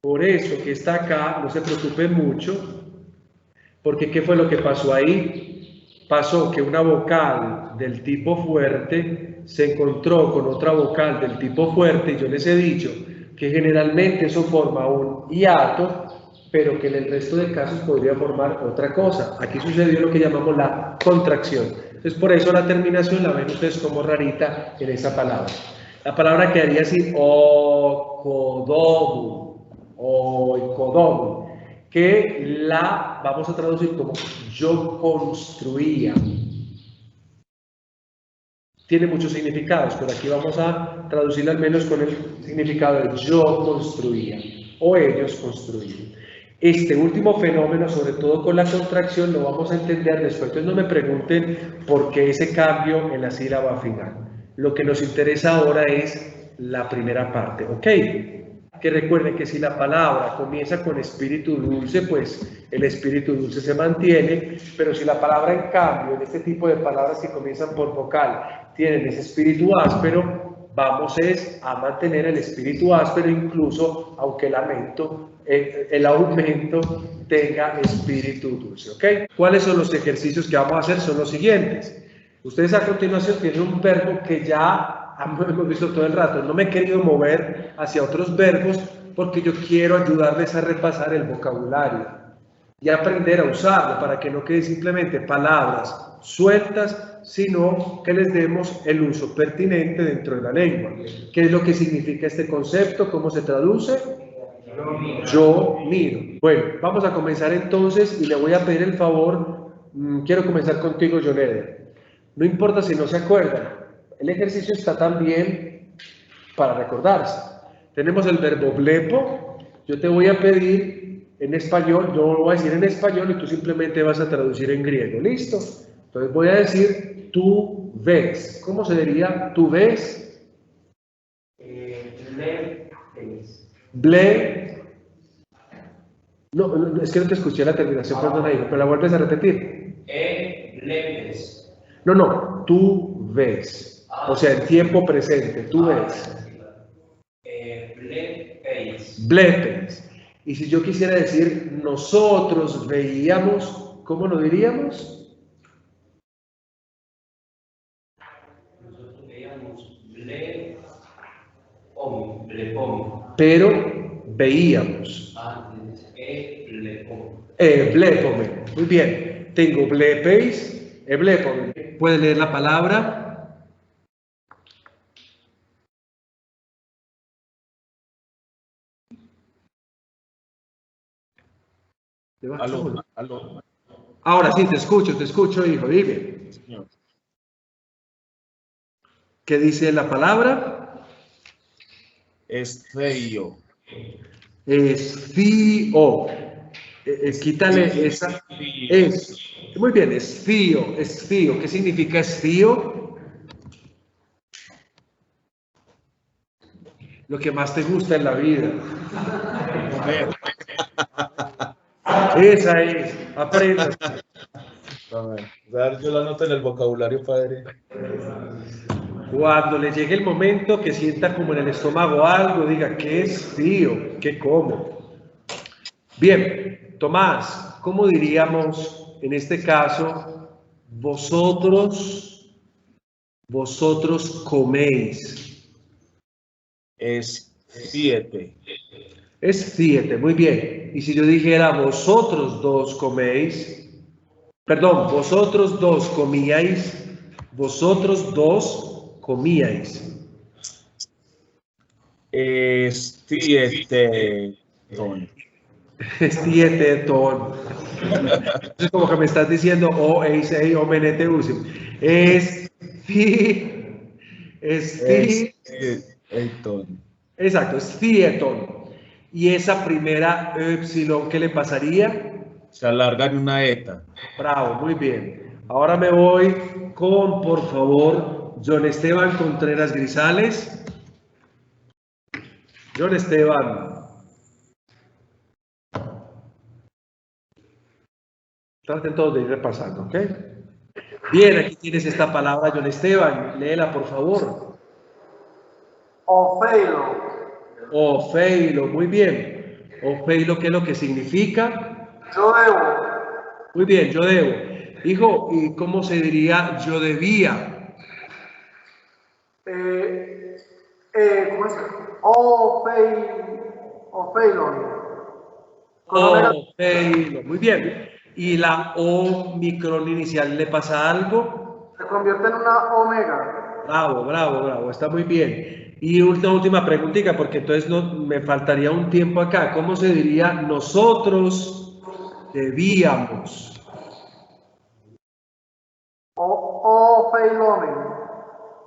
no se preocupen mucho, porque ¿qué fue lo que pasó ahí? Pasó que una vocal del tipo fuerte se encontró con otra vocal del tipo fuerte, y yo les he dicho que generalmente eso forma un hiato, pero que en el resto de casos podría formar otra cosa. Aquí sucedió lo que llamamos la contracción. Entonces, por eso la terminación la ven ustedes como rarita en esa palabra. La palabra quedaría así, oikodomu, que la vamos a traducir como yo construía. Tiene muchos significados, pero aquí vamos a traducirlo al menos con el significado de yo construía o ellos construían. Este último fenómeno, sobre todo con la contracción, lo vamos a entender después. Entonces no me pregunten por qué ese cambio en la sílaba final. Lo que nos interesa ahora es la primera parte, ¿ok? Que recuerden que si la palabra comienza con espíritu dulce, pues el espíritu dulce se mantiene, pero si la palabra en cambio, en este tipo de palabras que comienzan por vocal, tienen ese espíritu áspero, vamos a mantener el espíritu áspero incluso aunque el aumento tenga espíritu dulce, ¿ok? ¿Cuáles son los ejercicios que vamos a hacer? Son los siguientes. Ustedes a continuación tienen un verbo que ya hemos visto todo el rato. No me he querido mover hacia otros verbos porque yo quiero ayudarles a repasar el vocabulario y aprender a usarlo para que no quede simplemente palabras sueltas, sino que les demos el uso pertinente dentro de la lengua. ¿Qué es lo que significa este concepto? ¿Cómo se traduce? Yo miro. Bueno, vamos a comenzar entonces y le voy a pedir el favor, quiero comenzar contigo, John Eder. No importa si no se acuerdan, el ejercicio está también para recordarse. Tenemos el verbo blepo, yo te voy a pedir en español, yo lo voy a decir en español y tú simplemente vas a traducir en griego, ¿listo? Entonces voy a decir, tú ves. ¿Cómo se diría tú ves? Ble. No, es que no te escuché la terminación, perdón ahí, pero la vuelves a repetir. Bleves. No, tú ves. O sea, en tiempo presente, tú ves. Blepeis. Blepes. Y si yo quisiera decir, nosotros veíamos, ¿cómo lo diríamos? Nosotros veíamos blepomi. Pero veíamos. Blepomi. Blepome. Muy bien. Tengo blepeis, blepome. ¿Puede leer la palabra? Aló, aló. Ahora sí, te escucho, hijo, dime. Señor. ¿Qué dice la palabra? Esfío. Esfío. Quítale esa. Es. Muy bien, esfío. ¿Qué significa esfío? Lo que más te gusta en la vida. Esa es, aprenda. Dar yo la nota en el vocabulario, padre. Cuando le llegue el momento que sienta como en el estómago algo, diga, ¿qué es frío? ¿Qué como? Bien, Tomás, ¿cómo diríamos en este caso? Vosotros coméis. Es 7. Es 7, muy bien. Y si yo dijera, vosotros dos coméis, perdón, vosotros dos comíais, vosotros dos comíais. Es 7 ton. Es 7 ton. Es como que me estás diciendo, o eisei, o menete usim. Es ton. Exacto, es tieton. Y esa primera epsilon, ¿qué le pasaría? Se alarga en una eta. Bravo, muy bien. Ahora me voy con, por favor, John Esteban Contreras Grisales. John Esteban. Traten todos de ir repasando, ¿ok? Bien, aquí tienes esta palabra, John Esteban. Léela, por favor. Ofeilo. Ofeilo, muy bien. Ofeilo, ¿qué es lo que significa? Yo debo. Muy bien, yo debo. Hijo, ¿y cómo se diría yo debía? ¿Cómo es? Ofeilo. Ofeilo, muy bien. ¿Y la Omicron inicial le pasa algo? Se convierte en una omega. Bravo, bravo, bravo, está muy bien. Y una última preguntita, porque entonces no, me faltaría un tiempo acá. ¿Cómo se diría nosotros debíamos? Ofeilomen.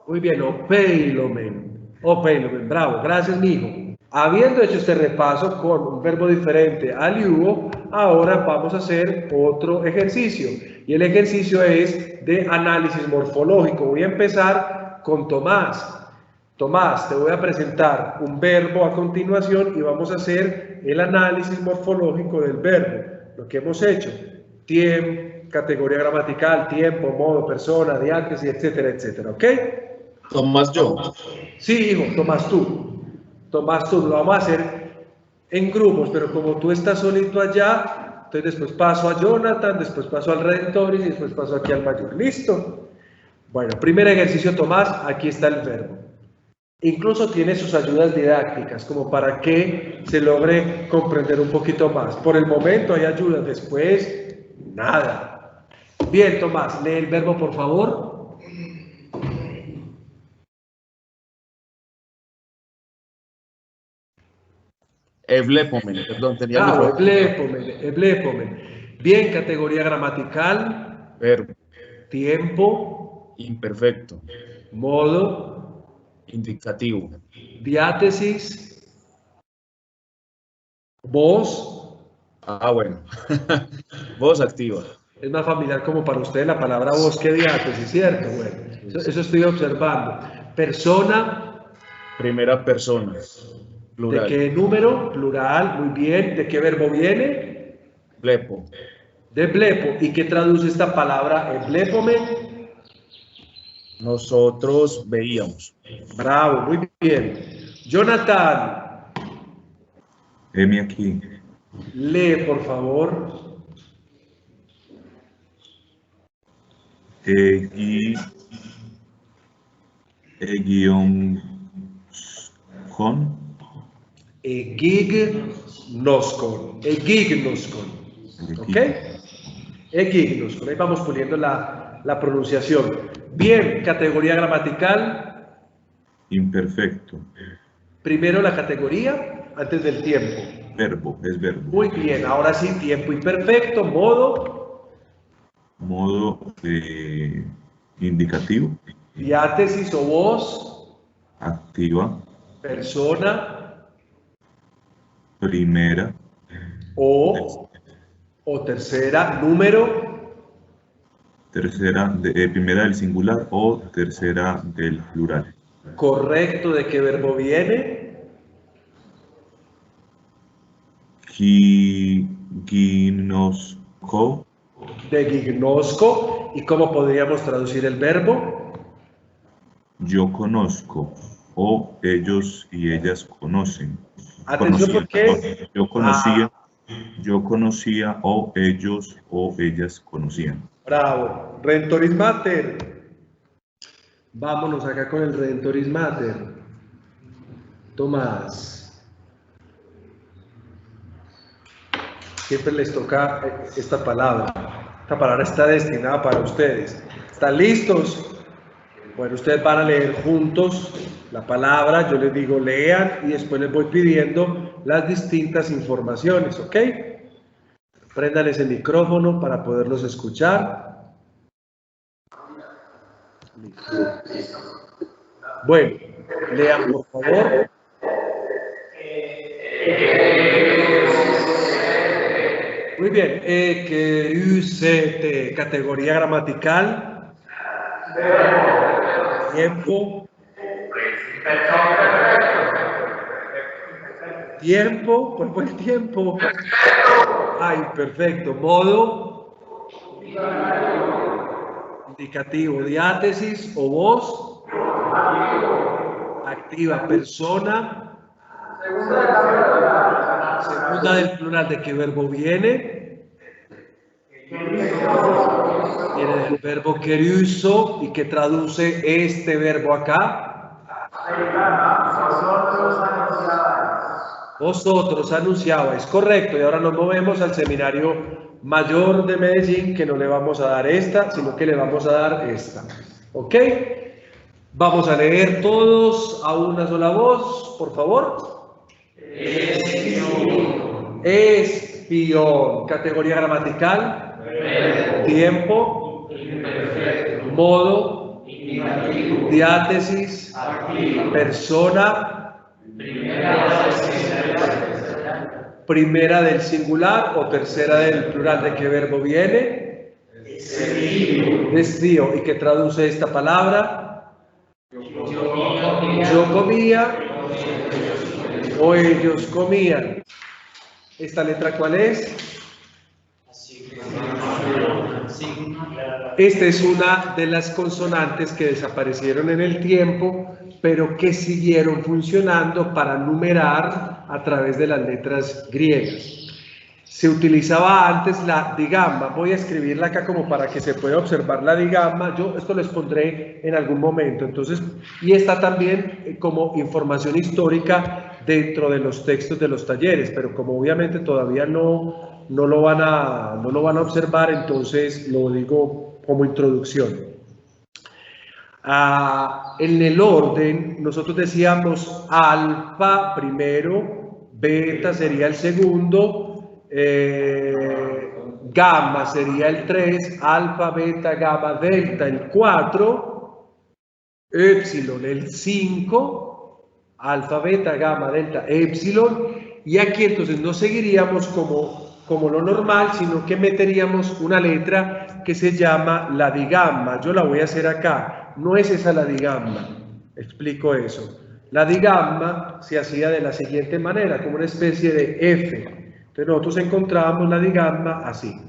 Muy bien, opeilomen. Opeilomen, bravo, gracias, mi hijo. Habiendo hecho este repaso con un verbo diferente al yugo, ahora vamos a hacer otro ejercicio. Y el ejercicio es de análisis morfológico. Voy a empezar con Tomás. Tomás, te voy a presentar un verbo a continuación y vamos a hacer el análisis morfológico del verbo. Lo que hemos hecho. Tiempo, categoría gramatical, tiempo, modo, persona, diátesis, etcétera, etcétera. ¿Ok? Tomás, yo. Sí, hijo, Tomás tú. Tomás tú, lo vamos a hacer en grupos, pero como tú estás solito allá, entonces después paso a Jonathan, después paso al Redentoris y después paso aquí al mayor. ¿Listo? Bueno, primer ejercicio, Tomás, aquí está el verbo. Incluso tiene sus ayudas didácticas, como para que se logre comprender un poquito más. Por el momento hay ayudas, después, nada. Bien, Tomás, lee el verbo, por favor. Eblepomen, perdón, tenía el Bravo, micrófono. eblepomen. Bien, categoría gramatical, Verbo, tiempo, imperfecto, modo, indicativo, diátesis, voz. ah, bueno, voz activa, Es más familiar como para usted la palabra voz que diátesis, ¿cierto? Bueno, eso estoy observando. Persona, primera persona, ¿de plural, qué número? Plural, muy bien. ¿De qué verbo viene? blepo, De blepo. ¿Y qué traduce esta palabra eblepomen? nosotros veíamos, Bravo, muy bien. Jonathan, Heme aquí. lee por favor. Guión con. Egignoskon. Egignoskon. ¿Ok? Egignoskon. Ahí vamos poniendo la pronunciación. Bien, categoría gramatical. Imperfecto. Primero la categoría, antes del tiempo. Verbo, es verbo. Muy bien, ahora sí, tiempo imperfecto, modo. Modo indicativo. Diátesis o voz. Activa. Persona. Primera. O tercera, número. Tercera, primera del singular o tercera del plural. Correcto, ¿de qué verbo viene? Gignosco. De gignosco. ¿Y cómo podríamos traducir el verbo? Yo conozco o ellos y ellas conocen. Atención, porque yo conocía o ellos o ellas conocían. Bravo. Redentoris Mater. Vámonos acá con el Redentoris Mater. Tomás. Siempre les toca esta palabra. Esta palabra está destinada para ustedes. ¿Están listos? Bueno, ustedes van a leer juntos la palabra. Yo les digo lean y después les voy pidiendo las distintas informaciones, ¿ok? Préndales el micrófono para poderlos escuchar. Bueno, lean por favor. Muy bien, EQUCT, categoría gramatical. Tiempo. Tiempo, ¿cuál fue el tiempo? Ay, perfecto. Modo indicativo, diátesis o voz activa, persona segunda del plural. ¿De qué verbo viene? Viene del verbo queriuso. ¿Y qué traduce este verbo acá? Vosotros anunciabais, correcto. Y ahora nos movemos al Seminario Mayor de Medellín, que no le vamos a dar esta, sino que le vamos a dar esta. ¿Ok? Vamos a leer todos a una sola voz, por favor. Espión. Categoría gramatical. Tiempo. Modo. Diátesis. Persona. Primera del singular o tercera del plural. ¿De qué verbo viene? Desvío. ¿Y qué traduce esta palabra? Yo comía o ellos comían. ¿Esta letra cuál es? Esta es una de las consonantes que desaparecieron en el tiempo, pero que siguieron funcionando para numerar a través de las letras griegas. Se utilizaba antes la digamma. Voy a escribirla acá como para que se pueda observar la digamma. Yo esto les pondré en algún momento. Entonces, y está también como información histórica dentro de los textos de los talleres, pero como obviamente todavía no lo van a observar, entonces lo digo como introducción. En el orden, nosotros decíamos alfa primero, beta sería el segundo, gamma sería el 3, alfa, beta, gamma, delta el 4, epsilon el 5, alfa, beta, gamma, delta, epsilon, y aquí entonces no seguiríamos como lo normal, sino que meteríamos una letra que se llama la digamma. Yo la voy a hacer acá, no es esa la digamma, explico eso. La digamma se hacía de la siguiente manera, como una especie de F. Entonces nosotros encontrábamos la digamma así.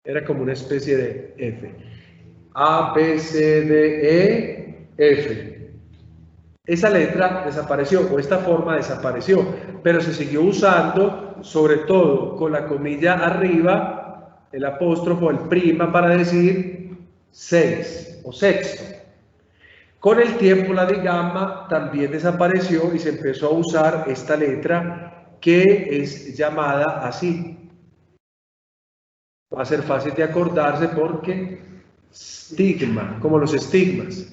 Era como una especie de F. A, B, C, D, E, F. Esa letra desapareció, o esta forma desapareció, pero se siguió usando, sobre todo con la comilla arriba, el apóstrofo, el prima, para decir 6 o sexto. Con el tiempo la digamma también desapareció y se empezó a usar esta letra que es llamada así. Va a ser fácil de acordarse porque stigma, como los estigmas.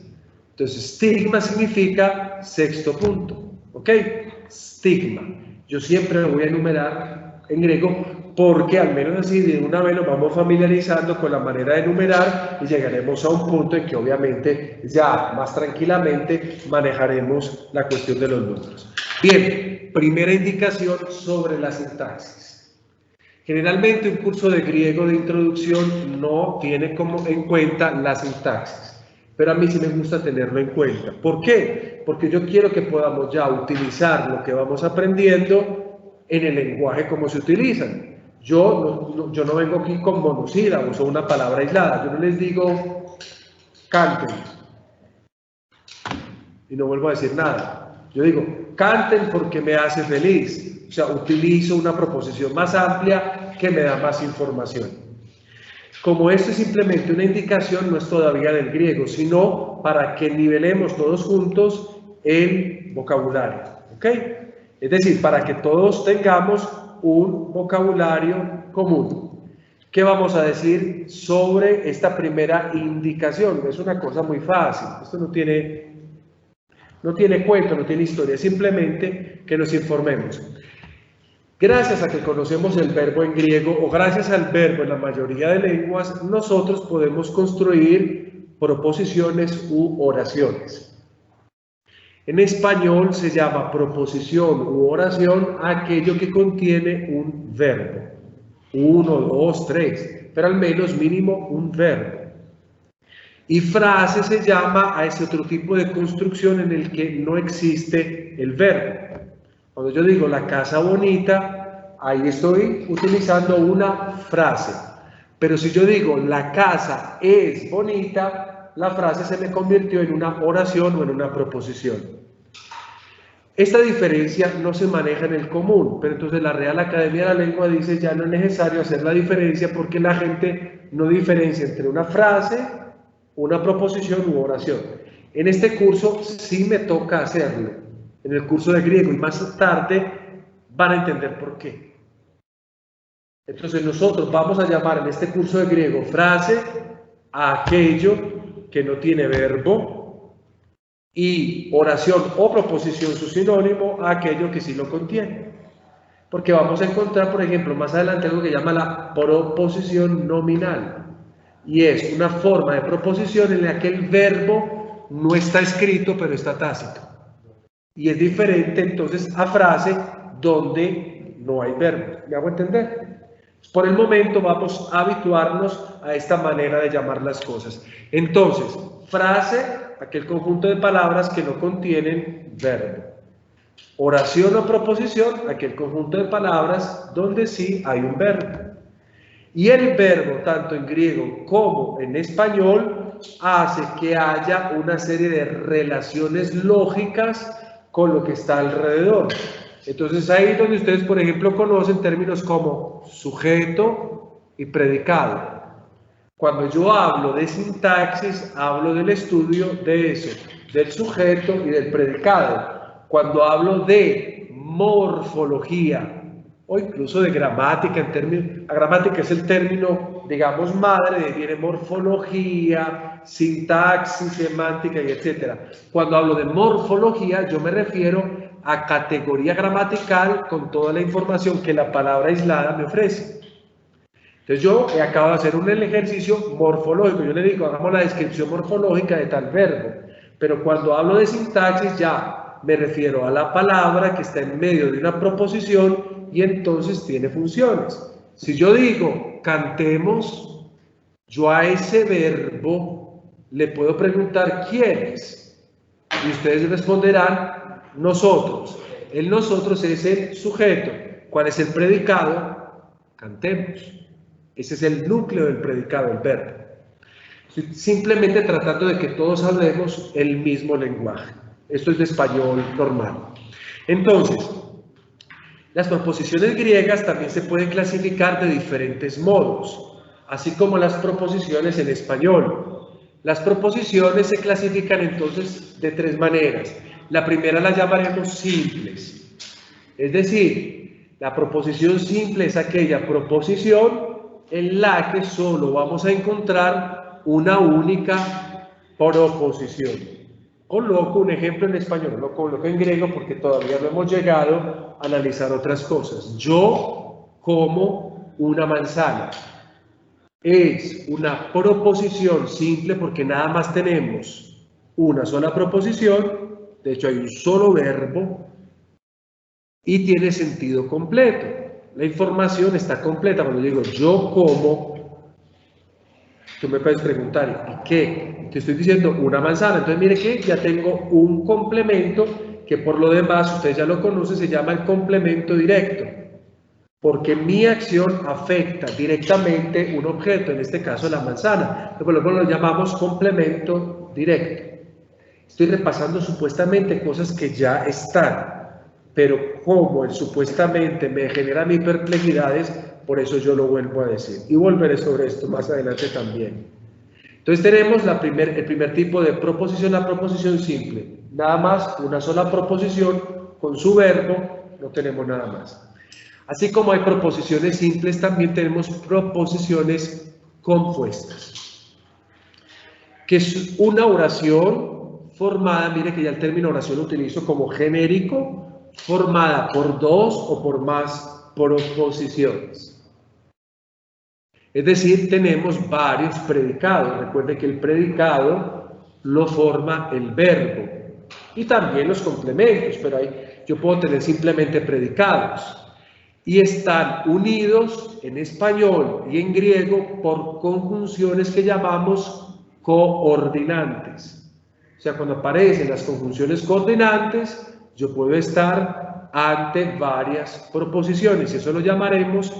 Entonces, stigma significa sexto punto, ¿ok? Stigma. Yo siempre lo voy a enumerar en griego porque al menos así de una vez nos vamos familiarizando con la manera de enumerar y llegaremos a un punto en que obviamente ya más tranquilamente manejaremos la cuestión de los números. Bien, primera indicación sobre la sintaxis. Generalmente un curso de griego de introducción no tiene en cuenta la sintaxis. Pero a mí sí me gusta tenerlo en cuenta. ¿Por qué? Porque yo quiero que podamos ya utilizar lo que vamos aprendiendo en el lenguaje como se utilizan. Yo no vengo aquí con monosílabos o una palabra aislada. Yo no les digo canten y no vuelvo a decir nada. Yo digo canten porque me hace feliz. O sea, utilizo una proposición más amplia que me da más información. Como esto es simplemente una indicación, no es todavía del griego, sino para que nivelemos todos juntos el vocabulario, ¿ok? Es decir, para que todos tengamos un vocabulario común. ¿Qué vamos a decir sobre esta primera indicación? Es una cosa muy fácil, esto no tiene cuento, no tiene historia, simplemente que nos informemos. Gracias a que conocemos el verbo en griego o gracias al verbo en la mayoría de lenguas, nosotros podemos construir proposiciones u oraciones. En español se llama proposición u oración aquello que contiene un verbo. 1, 2, 3, pero al menos mínimo un verbo. Y frase se llama a ese otro tipo de construcción en el que no existe el verbo. Cuando yo digo la casa bonita, ahí estoy utilizando una frase. Pero si yo digo la casa es bonita, la frase se me convirtió en una oración o en una proposición. Esta diferencia no se maneja en el común, pero entonces la Real Academia de la Lengua dice ya no es necesario hacer la diferencia porque la gente no diferencia entre una frase, una proposición u oración. En este curso sí me toca hacerlo, en el curso de griego, y más tarde van a entender por qué. Entonces nosotros vamos a llamar en este curso de griego frase a aquello que no tiene verbo, y oración o proposición su sinónimo a aquello que sí lo contiene. Porque vamos a encontrar, por ejemplo, más adelante algo que llama la proposición nominal. Y es una forma de proposición en la que el verbo no está escrito, pero está tácito. Y es diferente entonces a frase donde no hay verbo. ¿Me hago entender? Por el momento vamos a habituarnos a esta manera de llamar las cosas. Entonces, frase, aquel conjunto de palabras que no contienen verbo. Oración o proposición, aquel conjunto de palabras donde sí hay un verbo. Y el verbo, tanto en griego como en español, hace que haya una serie de relaciones lógicas con lo que está alrededor. Entonces ahí es donde ustedes, por ejemplo, conocen términos como sujeto y predicado. Cuando yo hablo de sintaxis, hablo del estudio de eso, del sujeto y del predicado. Cuando hablo de morfología o incluso de gramática, la gramática es el término, digamos, madre, de ahí viene morfología, sintaxis, semántica y etcétera. Cuando hablo de morfología, yo me refiero a categoría gramatical con toda la información que la palabra aislada me ofrece. Entonces yo acabo de hacer un ejercicio morfológico, yo le digo, hagamos la descripción morfológica de tal verbo, pero cuando hablo de sintaxis ya me refiero a la palabra que está en medio de una proposición y entonces tiene funciones. Si yo digo cantemos, yo a ese verbo le puedo preguntar quién es y ustedes responderán nosotros. El nosotros es el sujeto. ¿Cuál es el predicado? Cantemos. Ese es el núcleo del predicado, el verbo. Simplemente tratando de que todos hablemos el mismo lenguaje. Esto es de español normal. Entonces, las proposiciones griegas también se pueden clasificar de diferentes modos, así como las proposiciones en español. Las proposiciones se clasifican entonces de tres maneras. La primera la llamaremos simples. Es decir, la proposición simple es aquella proposición en la que solo vamos a encontrar una única proposición. Coloco un ejemplo en español, lo coloco en griego porque todavía no hemos llegado a analizar otras cosas. Yo como una manzana. Es una proposición simple porque nada más tenemos una sola proposición, de hecho hay un solo verbo y tiene sentido completo. La información está completa. Cuando digo yo como, tú me puedes preguntar, ¿y qué? Te estoy diciendo una manzana. Entonces mire que ya tengo un complemento que por lo demás, ustedes ya lo conocen, se llama el complemento directo. Porque mi acción afecta directamente un objeto, en este caso la manzana. Luego lo llamamos complemento directo. Estoy repasando supuestamente cosas que ya están. Pero como el supuestamente me genera mis perplejidades, por eso yo lo vuelvo a decir. Y volveré sobre esto más adelante también. Entonces tenemos el primer tipo de proposición, la proposición simple. Nada más una sola proposición con su verbo, no tenemos nada más. Así como hay proposiciones simples, también tenemos proposiciones compuestas. Que es una oración formada, mire que ya el término oración lo utilizo como genérico, formada por dos o por más proposiciones. Es decir, tenemos varios predicados. Recuerde que el predicado lo forma el verbo y también los complementos, pero ahí yo puedo tener simplemente predicados y están unidos en español y en griego por conjunciones que llamamos coordinantes. O sea, cuando aparecen las conjunciones coordinantes, yo puedo estar ante varias proposiciones. Eso lo llamaremos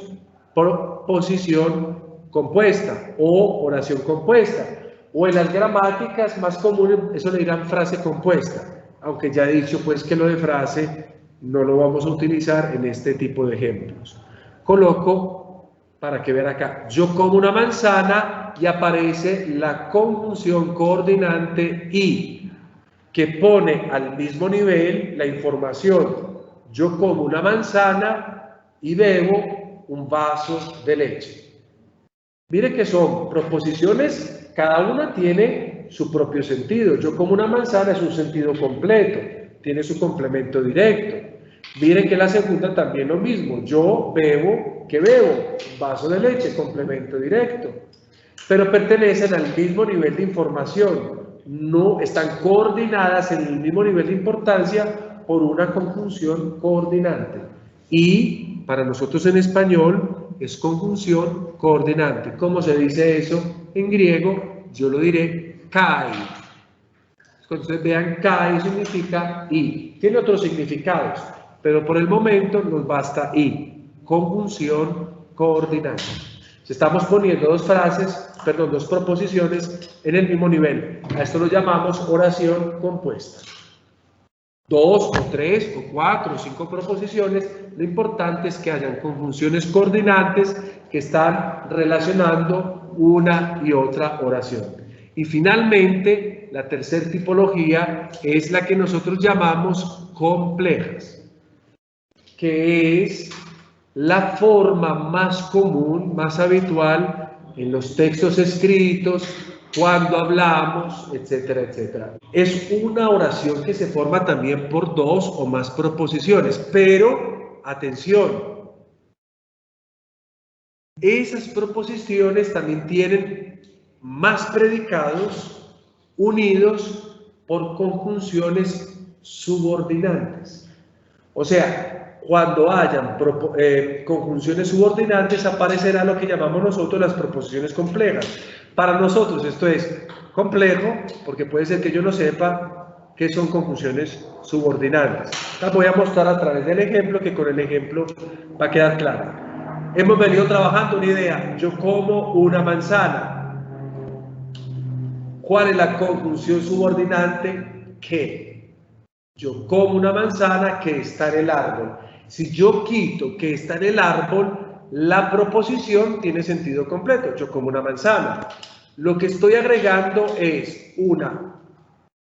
proposición compuesta o oración compuesta. O en las gramáticas más comunes, eso le dirán frase compuesta. Aunque ya he dicho pues que lo de frase no lo vamos a utilizar en este tipo de ejemplos. Coloco, para que vean acá, yo como una manzana y aparece la conjunción coordinante y, que pone al mismo nivel la información. Yo como una manzana y bebo un vaso de leche. Mire que son proposiciones, cada una tiene su propio sentido. Yo como una manzana es un sentido completo, tiene su complemento directo. Miren que la segunda también lo mismo. Yo bebo, ¿qué bebo? Un vaso de leche, complemento directo. Pero pertenecen al mismo nivel de información. No están coordinadas en el mismo nivel de importancia por una conjunción coordinante. Y para nosotros en español es conjunción coordinante. ¿Cómo se dice eso en griego? Yo lo diré kai. Cuando ustedes vean kai significa y. Tiene otros significados, pero por el momento nos basta y. Conjunción coordinante. Estamos poniendo dos proposiciones en el mismo nivel. A esto lo llamamos oración compuesta. 2 o 3 o 4 o 5 proposiciones, lo importante es que hayan conjunciones coordinantes que están relacionando una y otra oración. Y finalmente, la tercera tipología es la que nosotros llamamos complejas, que es la forma más común, más habitual en los textos escritos, cuando hablamos, etcétera, etcétera. Es una oración que se forma también por 2 o más proposiciones, pero, atención, esas proposiciones también tienen más predicados unidos por conjunciones subordinantes. O sea, cuando hayan conjunciones subordinantes aparecerá lo que llamamos nosotros las proposiciones complejas. Para nosotros esto es complejo porque puede ser que yo no sepa qué son conjunciones subordinantes. Las voy a mostrar a través del ejemplo, que con el ejemplo va a quedar claro. Hemos venido trabajando una idea. Yo como una manzana. ¿Cuál es la conjunción subordinante? Que. Yo como una manzana que está en el árbol. Si yo quito que está en el árbol, la proposición tiene sentido completo. Yo como una manzana. Lo que estoy agregando es una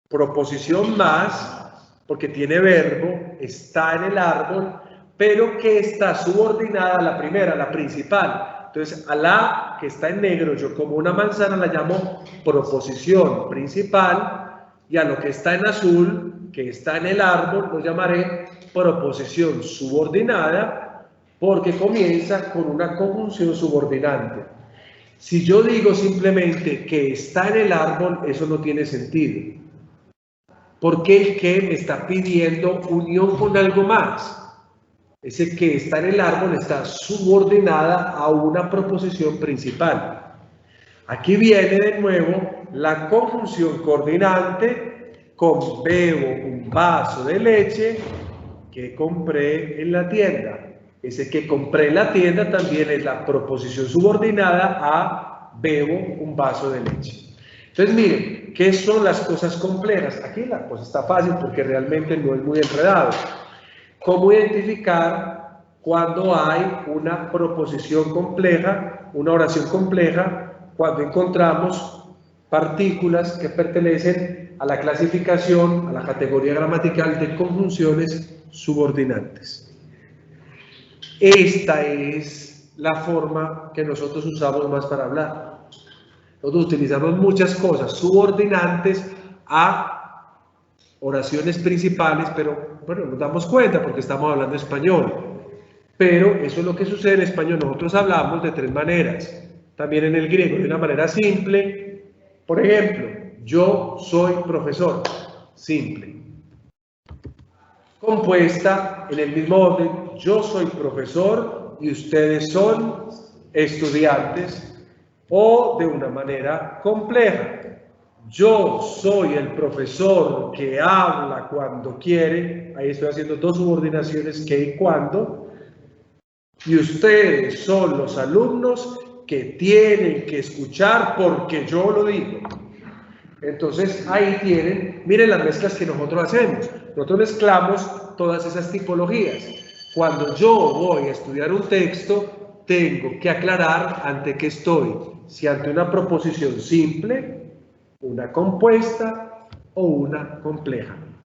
proposición más, porque tiene verbo, está en el árbol, pero que está subordinada a la primera, la principal. Entonces, a la que está en negro, yo como una manzana la llamo proposición principal, y a lo que está en azul, que está en el árbol, lo llamaré proposición subordinada, porque comienza con una conjunción subordinante. Si yo digo simplemente que está en el árbol, eso no tiene sentido. Porque el que me está pidiendo unión con algo más. Ese que está en el árbol está subordinada a una proposición principal. Aquí viene de nuevo la conjunción coordinante con bebo un vaso de leche que compré en la tienda. Ese que compré en la tienda también es la proposición subordinada a bebo un vaso de leche. Entonces miren, ¿qué son las cosas complejas? Aquí la cosa está fácil porque realmente no es muy enredado. ¿Cómo identificar cuando hay una proposición compleja, una oración compleja, cuando encontramos partículas que pertenecen a la clasificación, a la categoría gramatical de conjunciones subordinantes? Esta es la forma que nosotros usamos más para hablar. Nosotros utilizamos muchas cosas subordinantes a oraciones principales, pero bueno, nos damos cuenta porque estamos hablando español. Pero eso es lo que sucede en español. Nosotros hablamos de 3 maneras. También en el griego, de una manera simple. Por ejemplo, yo soy profesor. Simple. Compuesta en el mismo orden. Yo soy profesor y ustedes son estudiantes. O de una manera compleja. yo soy el profesor que habla cuando quiere, ahí estoy haciendo dos subordinaciones, que y cuando, y ustedes son los alumnos que tienen que escuchar porque yo lo digo. Entonces ahí tienen, miren las mezclas que nosotros hacemos. Nosotros mezclamos todas esas tipologías. Cuando yo voy a estudiar un texto, tengo que aclarar ante qué estoy. Si ante una proposición simple, una compuesta o una compleja.